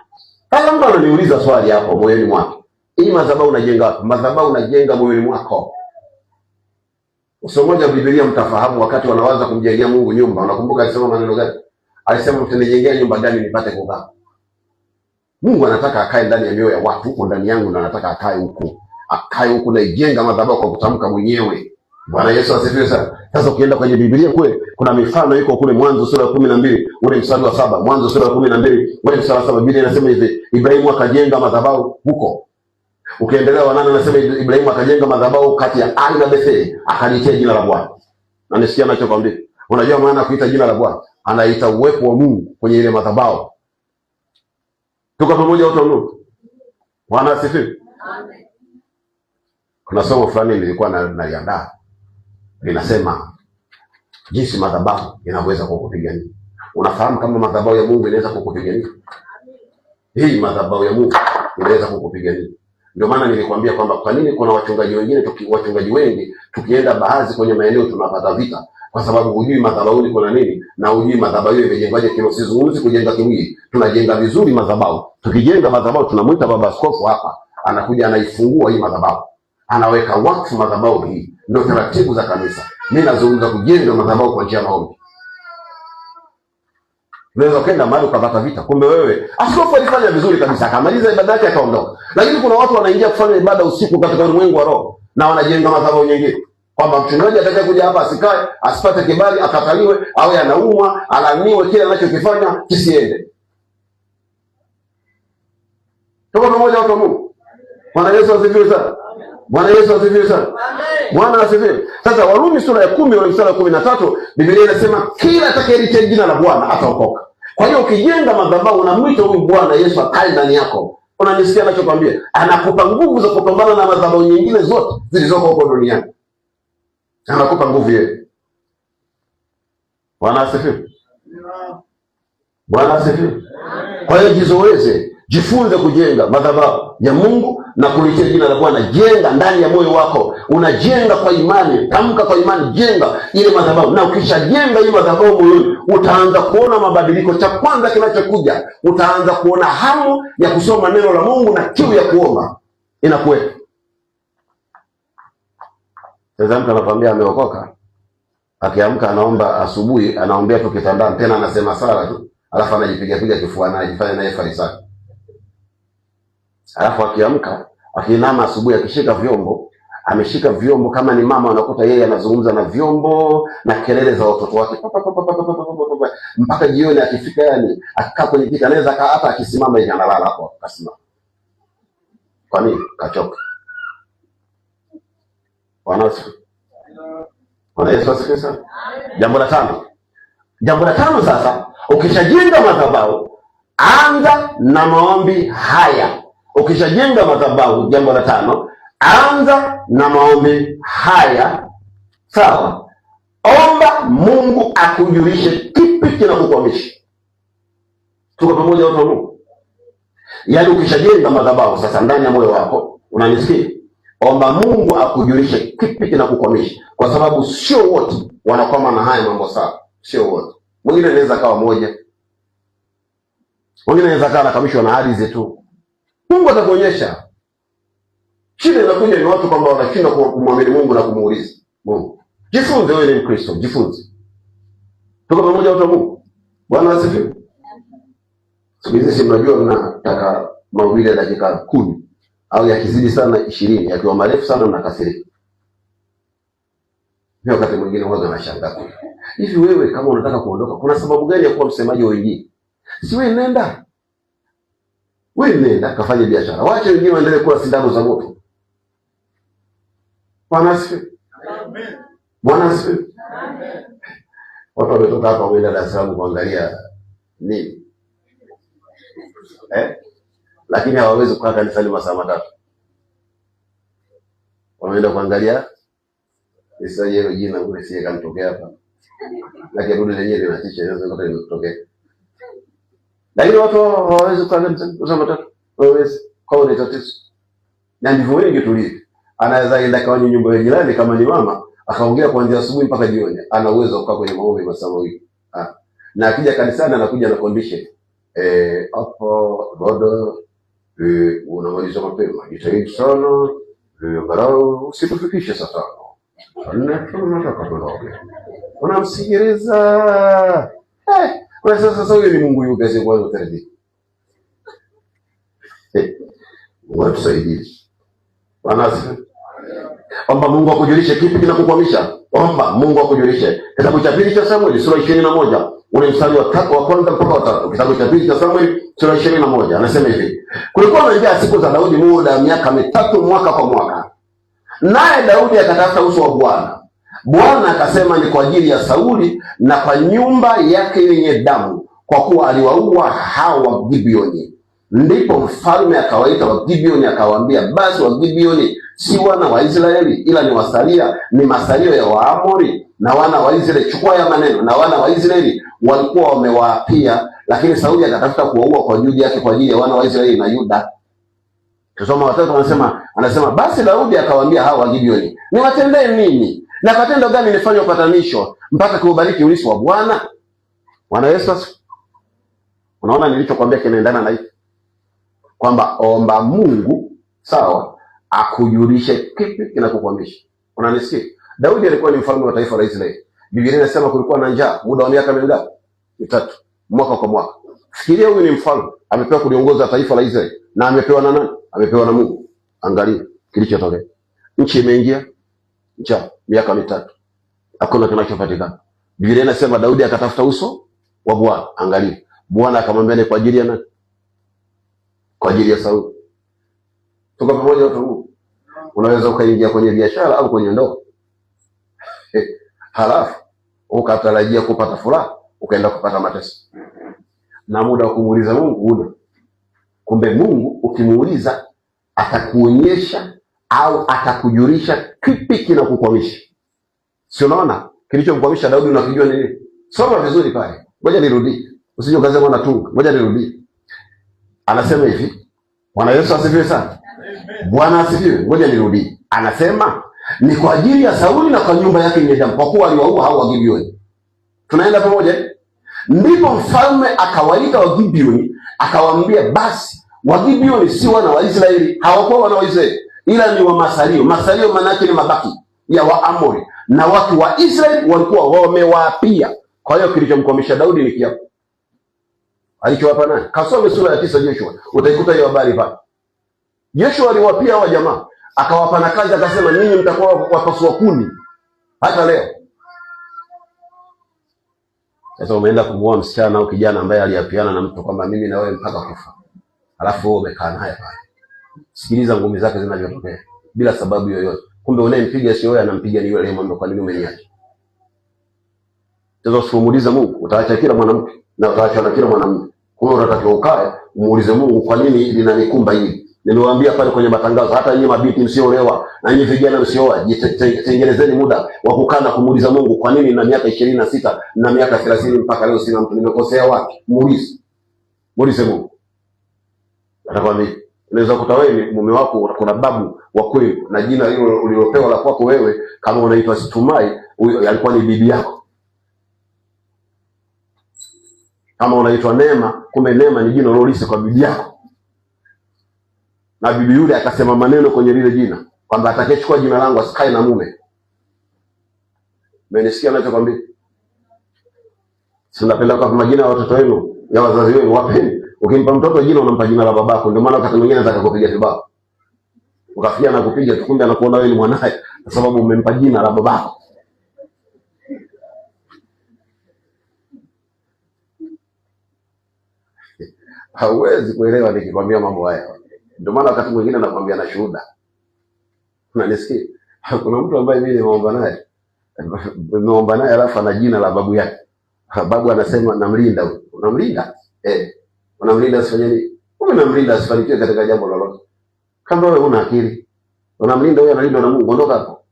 Sasa mtu ananiuliza swali hapo moyoni mwake. Hii madhabahu unajenga wapi? Madhabahu unajenga moyoni mwako. Usomoja Biblia mtafahamu wakati wanawaza kumjengea Mungu nyumba. Unakumbuka alisema maneno gani? Alisema mtanijengea nyumba gani nipate kukaa? Mungu anataka akae ndani ya mioyo ya watu, huko ndani yangu na anataka akae huko. Akae huko na ijenga madhabahu kwa kutamka mwenyewe. Bwana Yesu asifiwe sana. Sasa ukienda kwenye Biblia kule kuna mifano iko kule Mwanzo sura ya 12, ule mstari wa 7. Mwanzo sura ya 12, ule mstari wa 7 Biblia inasema hivi, Ibrahimu akajenga madhabahu huko. Ukiendelea wanane anasema Ibrahimu akajenga madhabahu kati ya Ai na Betheli, akaliitia jina la Bwana. Na nisikia ninachokwambia. Unajua maana kuita jina la Bwana? Anaita uwepo wa Mungu kwenye ile madhabahu. Tuko pamoja watu wa Mungu. Bwana asifiwe. Amen. Kuna somo fulani nilikuwa naliandaa. Linasema jinsi madhabahu inaweza kukupigania. Unafahamu kama madhabahu ya Mungu inaweza kukupigania? Hii madhabahu ya Mungu inaweza kukupigania. Ndio maana nilikwambia kwamba kwa nini kuna wachungaji wengine wachungaji wengi tukienda baadhi kwenye maeneo tunapata vita, kwa sababu hujui madhabahuni kuna nini na hujui madhabahu imejengwaje. Kilo sizungumzi kujenga kimwili, tunajenga vizuri madhabahu. Tukijenga madhabahu tunamwita baba askofu hapa, anakuja anaifungua hii madhabahu, anaweka wakfu madhabahu hii. Ndio taratibu za kanisa. Mimi nazungumza kujenga madhabahu kwa njia ya maombi. Unaweza kwenda mahali ukapata vita, kumbe wewe askofu alifanya vizuri kabisa, akamaliza ibada yake akaondoka. Lakini kuna watu wanaingia kufanya ibada usiku katika ulimwengu wa roho na wanajenga madhabahu nyingine, kwamba mchungaji atakaye kuja hapa asikae, asipate kibali, akataliwe, awe anaumwa, alaniwe, kile anachokifanya kisiende. Tuko pamoja watu wa Mungu? Bwana Yesu asifiwe sana. Bwana Yesu asifiwe sana. Amen. Bwana asifiwe. Sasa Warumi sura ya 10 ule mstari wa 13, Biblia inasema kila atakayelitia jina la Bwana ataokoka. Kwa hiyo ukijenga madhabahu unamwita huyu Bwana Yesu akae ndani yako. Unanisikia ninachokwambia? Anakupa nguvu za kupambana na madhabahu nyingine zote zilizoko huko duniani. Anakupa nguvu yeye. Bwana asifiwe. Bwana asifiwe. Kwa hiyo jizoeze, jifunze kujenga madhabahu ya Mungu na kulitia jina la Bwana. Jenga ndani ya moyo wako. Unajenga kwa imani, tamka kwa imani, jenga ile madhabahu. Na ukishajenga ile madhabahu moyoni, utaanza kuona mabadiliko. Cha kwanza kinachokuja, utaanza kuona hamu ya kusoma neno la Mungu na kiu ya kuomba inakuwepo. Sasa mtu anakuambia ameokoka, akiamka anaomba asubuhi, anaombea tu kitandani, tena anasema sala tu, alafu anajipiga kifuani, anajifanya naye Farisayo. Alafu akiamka, akinama asubuhi, akishika vyombo, ameshika vyombo kama ni mama, unakuta yeye anazungumza na vyombo na kelele za watoto wake mpaka jioni. Akifika yani, akikaa kwenye kiti, anaweza hata akisimama hivi analala hapo akasimama. Kwa nini? Kachoka. Bwana Yesu asifiwe sana. Jambo la tano sasa, ukishajenga madhabahu, anza na maombi haya. Ukishajenga madhabahu, jambo la 5, anza na maombi haya. Sawa? Omba Mungu akujulishe kipi kinakukwamisha. Tuko pamoja watu wa Mungu? Yaani ukishajenga madhabahu sasa ndani ya moyo wako, unanisikia? Omba Mungu akujulishe kipi kinakukwamisha, kwa sababu sio wote wanakwama na haya mambo sawa. Sio wote. Mwingine anaweza kawa moja. Mwingine anaweza kawa anakamishwa na ardhi tu. Mungu atakuonyesha. Shida inakuja ni watu kwamba wanashindwa kumwamini Mungu na kumuuliza Mungu. Jifunze, wewe ni Mkristo, jifunze. Tuko pamoja watu wa Mungu? Bwana asifiwe. Siku hizi si mnajua mnataka mahubiri ya dakika 10 au yakizidi sana 20, yakiwa marefu sana mnakasirika. Hiyo wakati mwingine waga anashangaa. Hivi wewe kama unataka kuondoka, kuna sababu gani ya kuwa msemaji wa wengine? Si wewe nenda. Wewe nenda kafanye biashara. Waache wengine waendelee kula sindano za moto. Bwana asifiwe. Amen. Bwana asifiwe. Amen. Watu wametoka hapa wameenda Dar es Salaam kuangalia nini? Lakini hawawezi kukaa kanisani masaa 3. Wameenda kuangalia Isa yeye jina kule sie kanitokea hapa. Lakini rudi lenyewe linatisha, inaweza kutoka imetokea. Lakini watu hawawezi kukaa kanisani masaa 3. Hawawezi. Kwa ni tatizo. Na ndivyo wengi tulivyo. Anaweza enda kwa nyumba ya jirani kama ni mama, akaongea kuanzia asubuhi mpaka jioni. Ana uwezo kukaa kwenye maombi masaa 2. Na akija kanisani anakuja na condition. Hapo bado unamaliza mapema. Jitahidi sana. Angalau usitufikishe saa 5. Tunataka tuondoke. Unamsikiliza. Kwa sasa huyo ni Mungu yuko kazi kwa utaratibu. Mungu tusaidie. Bwana asifiwe. Omba Mungu akujulishe kipi kinakukwamisha. Omba Mungu akujulishe. Kitabu cha 2 cha Samueli sura 21 ule mstari wa 3 wa kwanza mpaka wa 3. Kitabu cha 2 cha Samueli sura 21 anasema hivi: kulikuwa na njaa siku za Daudi muda miaka 3 mwaka kwa mwaka. Naye Daudi akatafuta uso wa Bwana. Bwana akasema, ni kwa ajili ya Sauli na kwa nyumba yake yenye damu, kwa kuwa aliwaua hao wa Gibeoni. Ndipo mfalme akawaita wa Gibeoni akawaambia, basi wa Gibeoni si wana wa Israeli, ila ni wasalia, ni masalio ya Waamori. Na wana wa Israeli, chukua ya maneno, na wana wa Israeli walikuwa wamewaapia, lakini Sauli akatafuta kuwaua kwa juhudi yake kwa ajili ya wana wa Israeli na Yuda. Tusoma watatu, anasema basi Daudi akawaambia hao Wagibeoni, niwatendee nini? Na kwa tendo gani nifanye upatanisho mpaka kuubariki urithi wa Bwana? Bwana Yesu, unaona nilichokuambia kinaendana na hiki kwamba omba Mungu, sawa, akujulishe kipi kinakukwamisha. Unanisikia? Daudi alikuwa ni mfalme wa taifa la Israeli. Biblia inasema kulikuwa na njaa muda wa miaka mingapi? 3, mwaka kwa mwaka. Fikiria huyu ni mfalme, amepewa kuliongoza taifa la Israeli, na amepewa na nani? Amepewa na Mungu. Angalia kilichotokea. Nchi imeingia njaa miaka 3. Hakuna kinachopatikana. Biblia inasema Daudi akatafuta uso wa Bwana. Angalia. Bwana akamwambia ni kwa ajili ya nani? Kwa ajili ya Sauli. Tuko pamoja watu huu. Unaweza ukaingia kwenye biashara au kwenye ndoa. Halafu ukatarajia kupata furaha, ukaenda kupata mateso. Na muda wa kumuuliza Mungu una. Kumbe Mungu ukimuuliza atakuonyesha au atakujulisha kipi kinakukwamisha. Si unaona? Kilichomkwamisha Daudi unakijua nini? Soma vizuri pale. Ngoja nirudie. Usije ukasema natunga. Ngoja nirudie. Anasema hivi. Bwana Yesu asifiwe sana. Bwana asifiwe. Ngoja nirudie. Anasema ni kwa ajili ya Sauli na kwa nyumba yake ile damu, kwa kuwa aliwaua hao Wagibeoni. Tunaenda pamoja? Ndipo mfalme akawaita Wagibeoni, akawaambia basi Wagibeoni si wana wa Israeli, hawakuwa wana wa Israeli, ila ni wa masalio. Masalio maana yake ni mabaki ya Waamori, na watu wa Israeli walikuwa wamewaapia. Kwa hiyo kilichomkwamisha Daudi ni kiapo alichowapa nani? Kasome sura ya 9 Joshua, utaikuta hiyo habari pale. Joshua aliwapia hawa jamaa, akawapa na kazi, akasema ninyi mtakuwa wapasua kuni hata leo. Sasa umeenda kumuoa msichana au kijana ambaye aliapiana na mtu kwamba mimi na wewe mpaka kufa, alafu wewe umekaa naye pale. Sikiliza ngumi zake zinavyotokea bila sababu yoyote. Kumbe unayempiga sio wewe, anampiga ni yule mwamba. Kwa nini umeniacha? Sasa usimuulize Mungu, utaacha kila mwanamke na utaacha na kila mwanamume. Kumbe unatakiwa ukae umuulize Mungu, kwa nini linanikumba hili? Nimewaambia pale kwenye matangazo, hata nyinyi mabinti msiolewa na nyinyi vijana msioa, jitengenezeni muda wa kukaa na kumuuliza Mungu, kwa nini na miaka 26 na miaka 30 mpaka leo sina mtu? Nimekosea wapi? Muulize Mungu. Atakwambia. Unaweza kukuta wewe mume wako kuna babu wa kweli na jina hilo ulilopewa la kwako wewe, kama unaitwa Situmai, huyo alikuwa ni bibi yako. Kama unaitwa Neema, kumbe Neema ni jina ulilolisi kwa bibi yako. Na bibi yule akasema maneno kwenye lile jina kwamba atakayechukua jina langu asikae na mume. Mmenisikia ninachokwambia? Si napenda kwa majina ya watoto wenu, ya wazazi wenu, wapeni. Ukimpa mtoto jina unampa jina la babako. Ndio maana wakati mwingine anataka kupiga vibao. Ukafikia na kupiga, kumbe anakuona wewe ni mwanae kwa sababu umempa jina la babako. Hauwezi kuelewa nikikwambia mambo haya. Ndio maana wakati mwingine nakwambia na shuhuda. Unanisikia? Kuna mtu ambaye mimi nimeomba naye alafu ana jina la babu yake. Babu anasema namlinda huyo. Unamlinda? Unamlinda asifanye nini? Unamlinda asifanikiwe katika jambo lolote. Kama wewe una akili, unamlinda huyo, analindwa na Mungu. Ondoka hapo.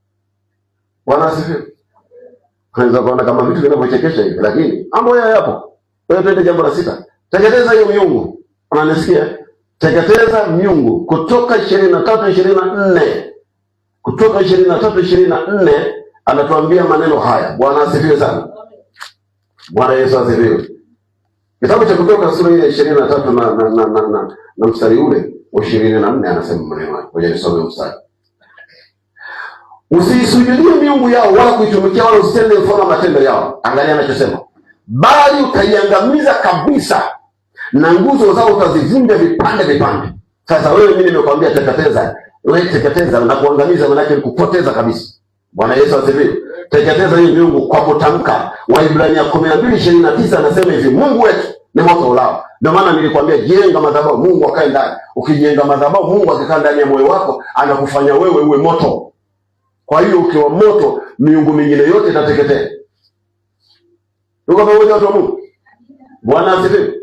Bwana asifiwe. Kwanza kuona kama vitu vinavyochekesha hivi, lakini mambo haya yapo. Wewe twende jambo la 6. Teketeza hiyo miungu. Unanisikia? Teketeza miungu. Kutoka 23:24. Kutoka 23:24 anatuambia maneno haya. Bwana asifiwe sana. Bwana Yesu asifiwe. Kitabu cha Kutoka sura ya 23 na mstari ule wa 24 anasema maneno haya. Ngoja nisome mstari. Usisujudie miungu yao wala kuitumikia wala usitende mfano matendo yao. Angalia anachosema. Bali utaiangamiza kabisa na nguzo zao utazivunja vipande vipande. Sasa wewe mimi nimekwambia teketeza. Wewe teketeza na kuangamiza maana yake ni kupoteza kabisa. Bwana Yesu asifiwe. Teketeza hii miungu kwa kutamka. Waibrania 12:29 anasema hivi, Mungu wetu ni moto ulao. Ndio maana nilikwambia jenga madhabahu, Mungu akae ndani. Ukijenga madhabahu, Mungu akikaa ndani ya moyo wako, anakufanya wewe uwe moto. Kwa hiyo ukiwa moto, miungu mingine yote itateketea. Tuko pamoja watu wa Mungu? Bwana asifiwe.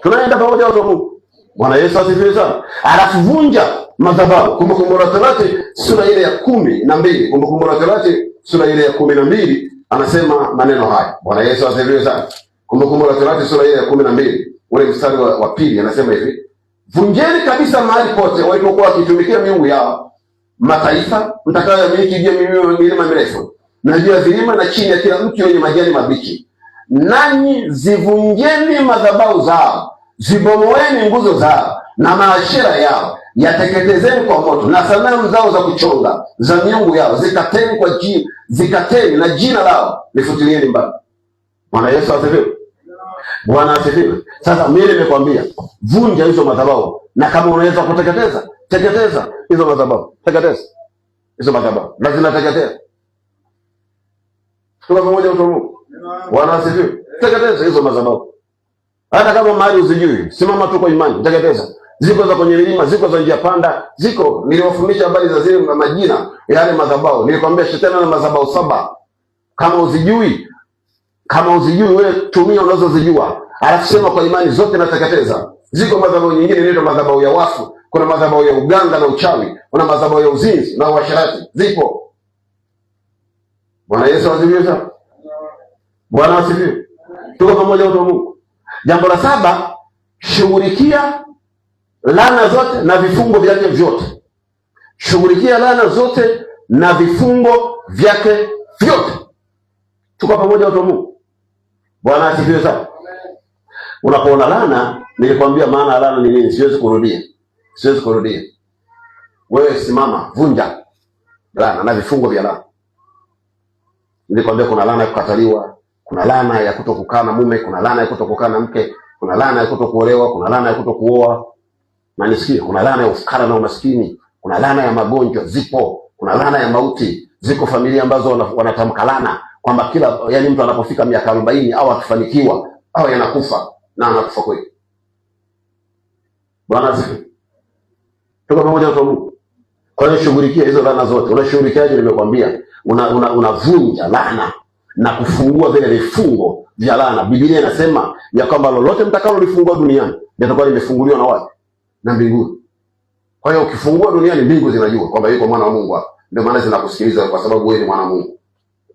Tunaenda pamoja watu wa Mungu. Bwana Yesu asifiwe sana. Alafu vunja madhabahu. Kumbukumbu la Torati sura ile ya 12. Kumbukumbu la Torati sura ile ya 12 anasema maneno haya. Bwana Yesu asifiwe sana. Kumbukumbu la Torati sura ile ya 12 ule mstari wa pili anasema hivi. Vunjeni kabisa mahali pote walipokuwa wakitumikia miungu yao mataifa mtakayoyamiliki juu ya milima mirefu na juu ya vilima na chini ya kila mti wenye majani mabichi. Nanyi zivunjeni madhabahu zao, zibomoeni nguzo zao na maashera yao, yateketezeni kwa moto, na sanamu zao za kuchonga za miungu yao zikateni na jina lao lifutilieni mbali. Bwana Yesu asifiwe. Bwana asifiwe. Sasa mimi nimekwambia vunja hizo madhabahu, na kama unaweza kuteketeza, teketeza hizo madhabahu, teketeza hizo madhabahu, lazima teketea. Tuko pamoja mtu Mungu. Bwana asifiwe. Teketeza hizo madhabahu. Hata kama mahali usijui, simama tu kwa imani, teketeza. Ziko za kwenye milima, ziko za njia panda, ziko. Niliwafundisha habari za zile majina ya yale madhabahu. Nilikwambia shetani ana madhabahu 7. Kama uzijui wewe tumia unazozijua. Alafu sema kwa imani zote nateketeza. Ziko madhabahu nyingine inaitwa madhabahu ya wafu, kuna madhabahu ya uganga na uchawi, kuna madhabahu ya uzinzi na uasherati. Zipo. Bwana Yesu asifiwe sana. Bwana asifiwe. Tuko pamoja watu wa Mungu. Jambo la 7, shughulikia laana zote na vifungo vyake vyote. Shughulikia laana zote na vifungo vyake vyote. Tuko pamoja watu wa Mungu. Bwana asifiwe sana. Unapoona laana, nilikwambia maana laana ni nini, siwezi kurudia. Wewe simama, vunja laana na vifungo vya laana. Nilikwambia kuna laana ya kukataliwa, kuna laana ya kutokukaa na mume, kuna laana ya kutokukaa na mke, kuna laana ya kutokuolewa, kuna laana ya kutokuoa. Na nisikie, kuna laana ya ufukara na umaskini, kuna laana ya magonjwa, zipo, kuna laana ya mauti. Ziko familia ambazo wanatamka laana kwamba yani mtu anapofika miaka 40 au akifanikiwa au yanakufa, na anakufa kweli. Bwana asifiwe. Tuko pamoja kwa Mungu. Kwa hiyo shughulikia hizo laana zote. Unashughulikiaje? Nimekwambia unavunja laana na kufungua vile vifungo vya laana. Biblia inasema ya kwamba lolote mtakalo lifungua duniani litakuwa limefunguliwa na wapi? Na mbinguni. Kwa hiyo ukifungua duniani, mbingu zinajua kwamba yuko mwana wa Mungu hapa. Ndio maana zinakusikiliza, kwa sababu wewe ni mwana wa Mungu.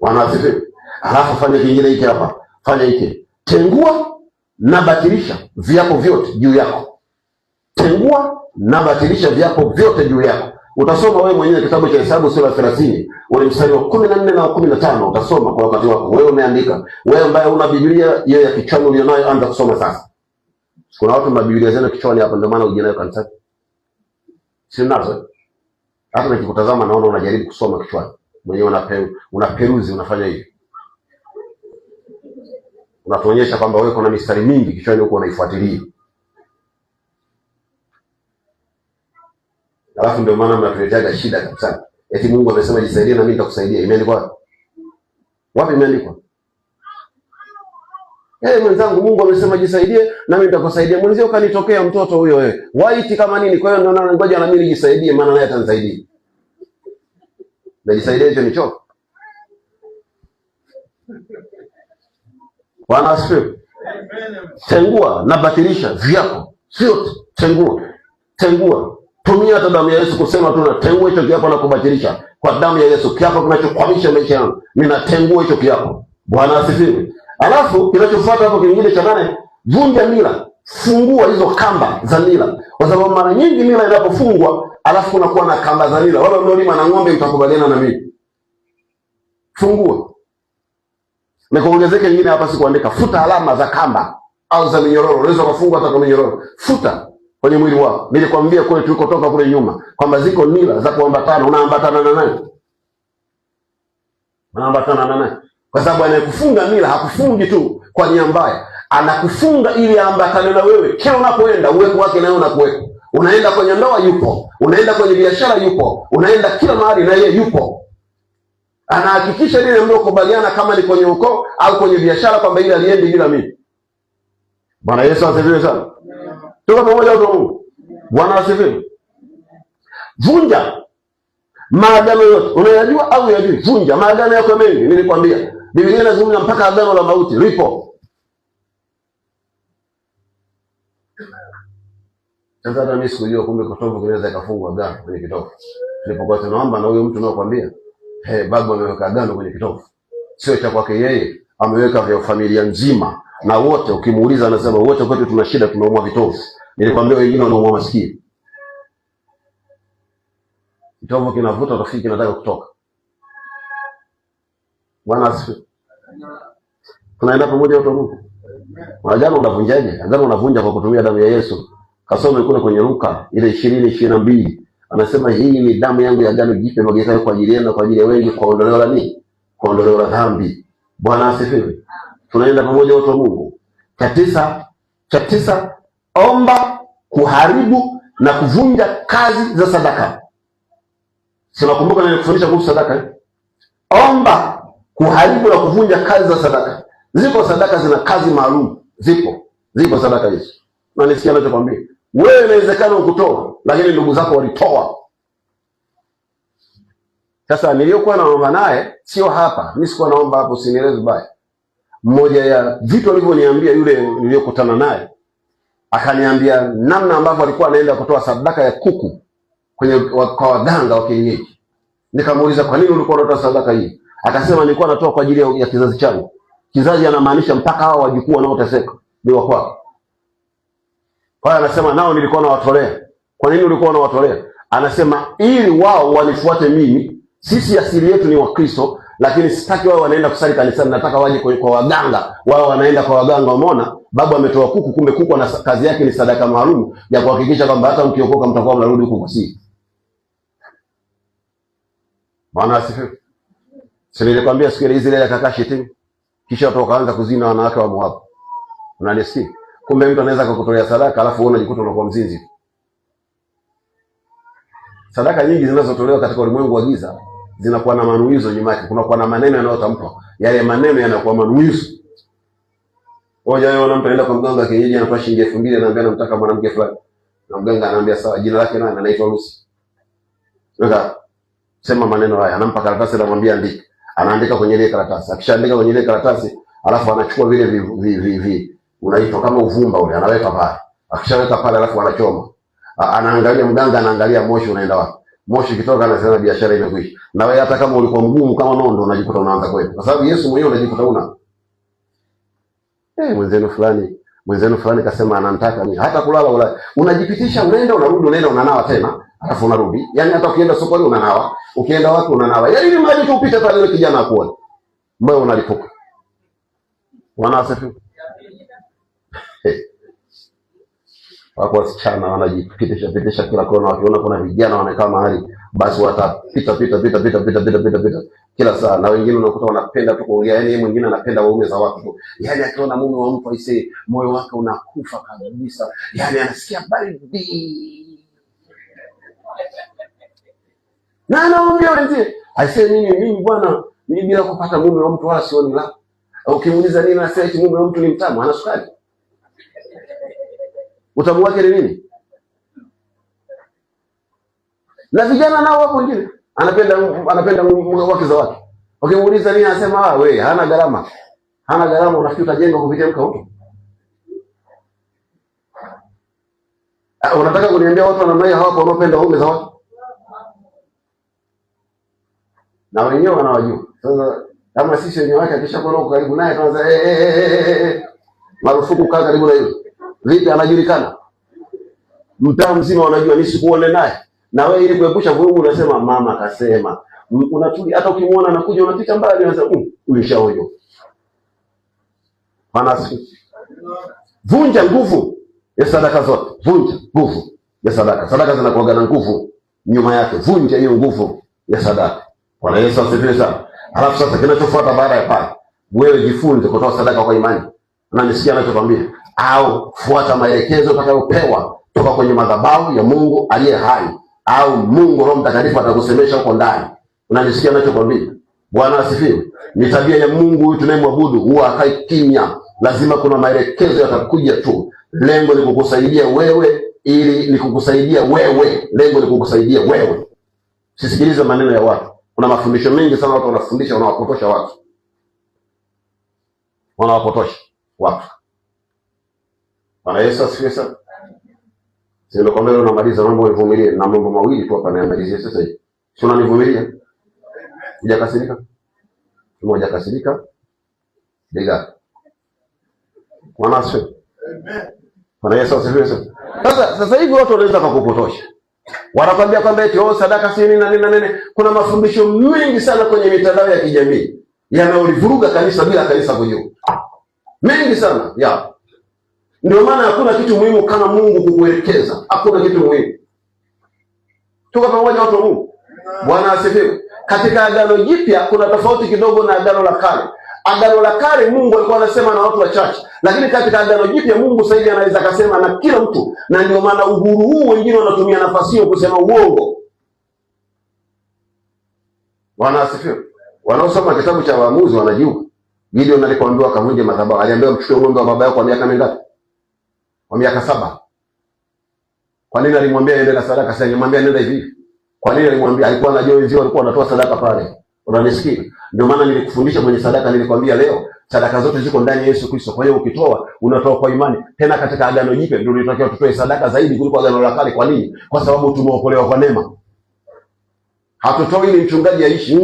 Bwana asifiwe. Alafu fanya kingine hiki hapa. Fanya hiki. Tengua na batilisha viapo vyote juu yako. Tengua na batilisha viapo vyote juu yako. Utasoma wewe mwenyewe kitabu cha Hesabu sura 30, ule mstari wa 14 na 15, utasoma kwa wakati wako. Wewe umeandika. Wewe ambaye una Biblia hiyo ya kichwani ulionayo, anza kusoma sasa. Kuna watu na Biblia zao kichwani hapa, ndio maana uje nayo kanisani. Si nazo. Hata nikikutazama naona unajaribu kusoma kichwani. Mwenyewe unaperuzi, unafanya hivi. Unatuonyesha kwamba wewe kuna mistari mingi kichwani huko unaifuatilia. Alafu ndio maana mnatuletea shida kabisa. Eti Mungu amesema jisaidie na mimi nitakusaidia. Imeandikwa wapi? Imeandikwa mwenzangu, Mungu amesema jisaidie na mimi nitakusaidia. Mwenzio kanitokea mtoto huyo wewe. Waiti kama nini? Kwa hiyo ndio ngoja na mimi nijisaidie, maana naye atanisaidia. Na jisaidie hicho ni choko. Bwana asifiwe. Tengua na batilisha viapo vyote. Tengua. Tumia hata damu ya Yesu kusema tu na tengua hicho kiapo na kubatilisha kwa damu ya Yesu. Kiapo kinachokwamisha maisha yangu, ninatengua hicho kiapo. Bwana asifiwe. Alafu kinachofuata hapo kingine cha 8, vunja mila. Fungua hizo kamba za mila. Kwa sababu mara nyingi mila inapofungwa, alafu kunakuwa na kamba za mila. Wale wanaolima na ng'ombe mtakubaliana na mimi. Fungua. Na kuongezeka nyingine hapa sikuandika, futa alama za kamba au za minyororo. Unaweza kufungwa hata kwa minyororo. Futa kwenye mwili wako. Nilikwambia kule tulikotoka kule nyuma kwamba ziko mila za kuambatana. Unaambatana na nani? Unaambatana na nani? Kwa sababu anayekufunga mila hakufungi tu kwa nia mbaya. Anakufunga ili aambatane na wewe. Kila unapoenda uwepo wake naye unakuwepo. Unaenda kwenye ndoa yupo. Unaenda kwenye biashara yupo. Unaenda kila mahali na yeye yupo. Anahakikisha lile mliokubaliana kama ni kwenye ukoo au kwenye biashara kwamba ile aliende bila mimi. Bwana Yesu asifiwe sana. Tuko pamoja watu wa Mungu. Bwana asifiwe. Vunja maagano yote. Unayajua au unayajui? Vunja maagano yako mengi. Nilikwambia Biblia inazungumza mpaka agano la mauti lipo. Sasa hata mimi sikujua kumbe kitovu kinaweza kufungwa agano kwenye kitovu. Nilipokuwa tunaomba na huyo mtu anaokuambia, babu ameweka agano kwenye kitovu. Sio cha kwake yeye, ameweka vya familia nzima. Na wote ukimuuliza anasema wote kwetu tuna shida, tunaumwa vitovu. Nilikwambia wengine wanaumwa masikio. Kitovu kinavuta rafiki kinataka kutoka. Bwana asifiwe. Tunaenda pamoja watu wa Mungu. Agano unavunjaje? Agano unavunja kwa kutumia damu ya Yesu. Kasome kule kwenye Luka ile 20:22. Anasema hii ni damu yangu ya agano jipya imwagikayo kwa ajili yenu na kwa ajili ya wengi kwa ondoleo la nini? Kwa ondoleo la dhambi. Bwana asifiwe. Tunaenda pamoja watu wa Mungu. Cha tisa, omba kuharibu na kuvunja kazi za sadaka. Sinakumbuka nilikufundisha kuhusu sadaka. Omba kuharibu na kuvunja kazi za sadaka. Ziko sadaka zina kazi maalum. Ziko sadaka hizo. Na nisikia ninachokwambia. Wewe inawezekana ukutoa, lakini ndugu zako walitoa. Sasa niliyokuwa naomba naye sio hapa. Mimi sikuwa naomba hapo, usinielewe vibaya. Mmoja ya vitu alivyoniambia yule niliyokutana naye, akaniambia namna ambavyo alikuwa anaenda kutoa sadaka ya kuku kwa waganga wa kienyeji. Nikamuuliza kwa nini ulikuwa unatoa sadaka hii? Akasema nilikuwa natoa kwa ajili ya kizazi changu. Kizazi anamaanisha mpaka hao wajukuu wanaoteseka ni wa kwao. Kwa hiyo anasema nao nilikuwa nawatolea. Kwa nini ulikuwa unawatolea? Anasema ili wao wanifuate mimi. Sisi asili yetu ni Wakristo, lakini sitaki wao wanaenda kusali kanisani, nataka waje kwa waganga. Wao wanaenda kwa waganga, umeona? Babu ametoa kuku, kumbe kuku na kazi yake ni sadaka maalum ya kuhakikisha kwamba hata mkiokoka mtakuwa mnarudi huko kwa sisi. Bwana asifiwe. Sasa nilikwambia siku ile Israeli akakashi timu. Kisha watu wakaanza kuzina wanawake wa Moabu. Unanisikia? Kumbe mtu anaweza kukutolea sadaka alafu uone jikuta unakuwa mzinzi. Sadaka nyingi zinazotolewa katika ulimwengu wa giza zinakuwa na manuizo nyuma yake. Kunakuwa na maneno yanayotamkwa. Yale maneno yanakuwa manuizo. Ngoja wewe una mtu anaenda kwa mganga kienyeji anatoa shilingi 2000 anaambia namtaka mwanamke fulani. Na mganga anaambia sawa, jina lake nani? Anaitwa Lucy. Weka sema maneno haya, anampa karatasi anamwambia andika. Anaandika kwenye ile karatasi. Akishaandika kwenye ile karatasi, alafu anachukua vile unaitwa kama uvumba ule, anaweka pale. Akishaweka pale alafu anachoma. Anaangalia mganga, anaangalia moshi unaenda wapi. Moshi kitoka anasema biashara imekwisha. Na wewe hata kama ulikuwa mgumu kama nondo unajikuta unaanza kwenda. Kwa sababu Yesu mwenyewe unajikuta una. Mwenzenu fulani kasema ananitaka mimi. Hata kulala unajipitisha, unaenda unarudi, unaenda unanawa tena, alafu unarudi. Yaani hata ukienda sokoni unanawa, ukienda wapi unanawa. Yaani ni maji tu upite pale yule kijana akuone. Mbona unalipuka? Wanasifu. Wako wasichana wanajipitisha kila kona, wakiona kuna vijana wanakaa mahali, basi watapita kila saa. Na wengine unakuta wanapenda tu kuongea, yani mwingine anapenda waume za watu tu. Yani akiona mume wa mtu aisee, moyo wake unakufa kabisa. Yani anasikia baridi. Na anaambia wenzie, aisee mimi bwana, mimi bila kupata mume wa mtu wala sioni la. Ukimuuliza nini anasema eti mume wa mtu ni mtamu, ana sukari. Utamu wake ni nini? Na vijana nao wapo wengine anapenda wake za watu. Ukimuuliza nini anasema wewe hana gharama. Hana gharama, unafikiri utajenga kupitia mka huko? Unataka kuniambia watu wanamai hawapo wanaopenda waume za watu? Na wenyewe wanawajua. Sasa kama sisi wenyewe wake akishakuwa huko karibu naye tunaanza marufuku kaa karibu na yule. Vipi anajulikana? Mtaa mzima wanajua ni sikuone naye. Na wewe ili kuepusha vurugu unasema mama akasema. Unatuli hata ukimuona anakuja unapita mbali unasema huyu shaojo. Vunja nguvu ya sadaka zote. Vunja nguvu ya sadaka. Sadaka zinakuwa na nguvu nyuma yake. Vunja hiyo nguvu ya sadaka. Bwana Yesu asifiwe sana. Alafu sasa kinachofuata baada ya pale, wewe jifunze kutoa sadaka kwa imani. Unanisikia ninachokwambia? Au fuata maelekezo utakayopewa kutoka kwenye madhabahu ya Mungu aliye hai, au Mungu Roho Mtakatifu atakusemesha huko ndani. Unanisikia ninachokwambia? Bwana asifiwe. Ni tabia ya Mungu huyu tunayemwabudu, huwa hakai kimya. Lazima kuna maelekezo yatakuja tu. Lengo ni kukusaidia wewe, Lengo ni kukusaidia wewe. Sisikilize maneno ya watu. Kuna mafundisho mengi sana watu wanafundisha, wanawapotosha watu. Bwana Yesu asifiwe sana. Sio kwamba leo namaliza, mambo univumilie na mambo mawili tu hapa namalizia sasa hivi. Sio unanivumilia? Hujakasirika? Mmoja kasirika? Diga. Bwana asifiwe. Bwana Yesu asifiwe sana. Sasa hivi watu wanaweza kukupotosha. Wanakwambia kwamba eti sadaka si nini na nini na nini. Kuna mafundisho mengi sana kwenye mitandao ya kijamii yanayolivuruga kanisa bila kanisa kujua. Mengi sana. Ndio maana hakuna kitu muhimu kama Mungu kukuelekeza. Hakuna kitu muhimu. Tuko pamoja watu wa Mungu. Bwana asifiwe. Katika Agano Jipya kuna tofauti kidogo na Agano la Kale. Agano la Kale Mungu alikuwa anasema na watu wachache, lakini katika Agano Jipya Mungu sasa hivi anaweza kusema na kila mtu, na ndio maana uhuru huu wengine wanatumia nafasi hiyo kusema uongo. Bwana asifiwe. Wanaosoma kitabu cha Waamuzi wanajua Gideon alipoambiwa akavunje madhabahu, aliambiwa mchukue ng'ombe wa baba yako kwa miaka mingapi? Kwa miaka 7. Kwa nini alimwambia aende na sadaka? Sasa alimwambia nenda hivi. Kwa nini alimwambia? Alikuwa anajua wenzio walikuwa wanatoa sadaka pale. Unanisikia? Ndio maana nilikufundisha kwenye sadaka, nilikwambia leo sadaka zote ziko ndani ya Yesu Kristo. Kwa hiyo ukitoa, unatoa kwa imani. Tena katika Agano Jipya ndio tunatakiwa tutoe sadaka zaidi kuliko Agano la Kale. Kwa nini? Kwa sababu tumeokolewa kwa neema. Hatutoi ili mchungaji aishi.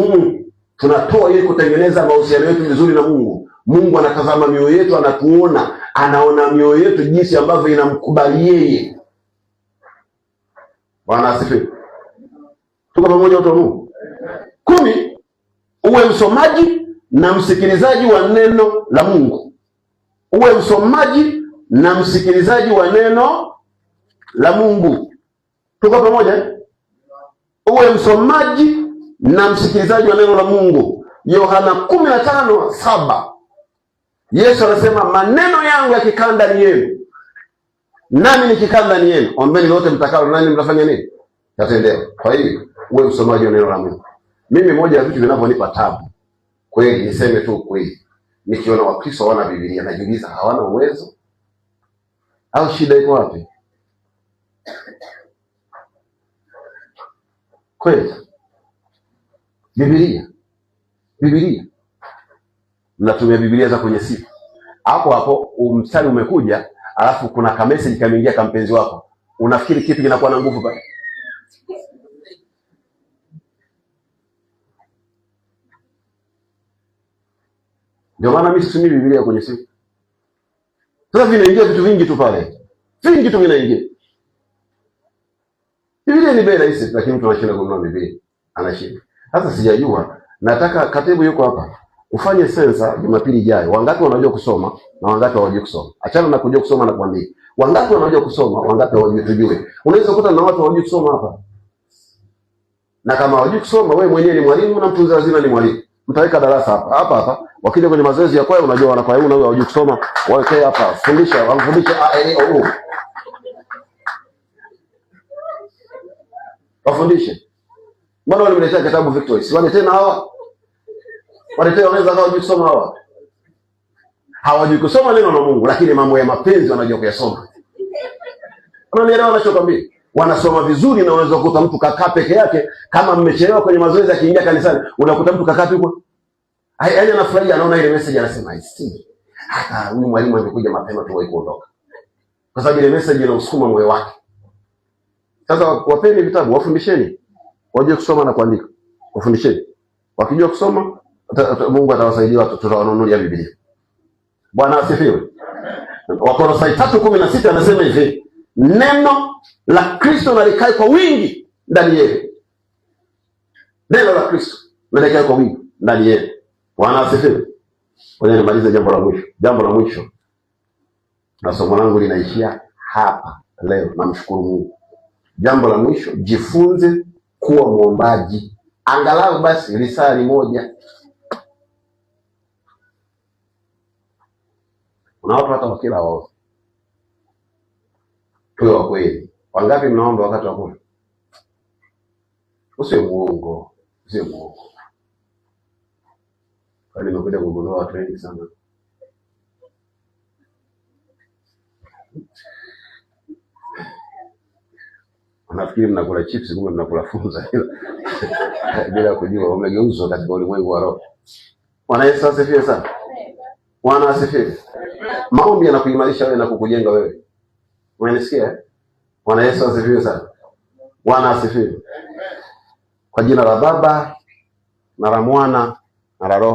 Tunatoa ili kutengeneza mahusiano yetu vizuri na Mungu. Mungu anatazama mioyo yetu, anatuona, anaona mioyo yetu jinsi ambavyo inamkubali yeye. Bwana asifiwe. Tuko pamoja watu wa Mungu. 10, uwe msomaji na msikilizaji wa neno la Mungu. Uwe msomaji na msikilizaji wa neno la Mungu. Tuko pamoja? Uwe msomaji na msikilizaji wa neno la Mungu. Yohana 15:7. Yesu anasema maneno yangu yakikaa ndani yenu, nami nikikaa ndani yenu, ombeni lote mtakalo, nani mtafanya nini? Yatendewa. Kwa hiyo uwe msomaji wa neno la Mungu. Mimi moja ya vitu vinavyonipa tabu kweli, niseme tu kweli, nikiona Wakristo hawana Biblia najiuliza hawana uwezo au shida iko wapi? Kweli Biblia mnatumia Biblia za kwenye simu, hapo mstari umekuja, alafu kuna ka message kameingia kampenzi wako, unafikiri kipi kinakuwa na nguvu pale? Ndio maana mimi situmii Biblia kwenye simu. Sasa vinaingia vitu vingi tu pale. Vingi tu vinaingia. Biblia ni bei rahisi, lakini mtu anashinda kununua Biblia. Anashinda. Sasa sijajua, nataka katibu yuko hapa. Ufanye sensa Jumapili ijayo. Wangapi wanajua kusoma na wangapi hawajui kusoma? Achana na kujua kusoma na kuandika. Wangapi wanajua kusoma, wangapi hawajui tujue. Unaweza kukuta na watu hawajui kusoma hapa. Na kama hawajui kusoma, wewe mwenyewe ni mwalimu na mtunza hazina ni mwalimu. Mtaweka darasa hapa. Wakija kwenye mazoezi ya kwaya, unajua wanakwaya huyu na huyu hawajui kusoma, wawekee hapa. Fundisha, wafundishe a. Wafundishe. Mbona waniletea kitabu Victory? Si wale tena hawa? Wale tena wanaweza hawajui kusoma hawa. Hawajui kusoma neno la Mungu, lakini mambo ya mapenzi wanajua kuyasoma. Unanielewa ninachokwambia? Wanasoma vizuri, na unaweza kukuta mtu kakaa peke yake. Kama mmechelewa kwenye mazoezi akiingia kanisani, unakuta mtu kakaa huko. Yaani anafurahia, anaona ile message, anasema I see. Hata huyu mwalimu angekuja mapema tu kuondoka. Kwa sababu ile message inausukuma moyo wake. Sasa wapeni vitabu, wafundisheni. Wajue kusoma na kuandika. Wafundisheni. Wakijua kusoma, Mungu atawasaidia watu, tutawanunulia Biblia. Bwana asifiwe. Wakolosai 3:16 anasema hivi, neno la Kristo na likae kwa wingi ndani yenu. Neno la Kristo na likae kwa wingi ndani yenu. Bwana asifiwe. Ngoja nimalize jambo la mwisho. Na somo langu linaishia hapa leo, namshukuru Mungu. Jambo la mwisho, jifunze kuwa muombaji. Angalau basi risali moja. Kuna watu hata wakila wao. Tuwe wa kweli. Wangapi mnaomba wakati wa kula? Usiwe muongo. Kwani nimekuja kugundua watu wengi sana. Unafikiri mnakula chips, kumbe mnakula funza bila kujua umegeuzwa katika ulimwengu wa roho. Bwana Yesu asifiwe sana. Bwana asifiwe. Maombi yanakuimarisha wewe na kukujenga wewe. Unanisikia? Bwana Yesu asifiwe sana. Bwana asifiwe. Kwa jina la Baba na la Mwana na la Roho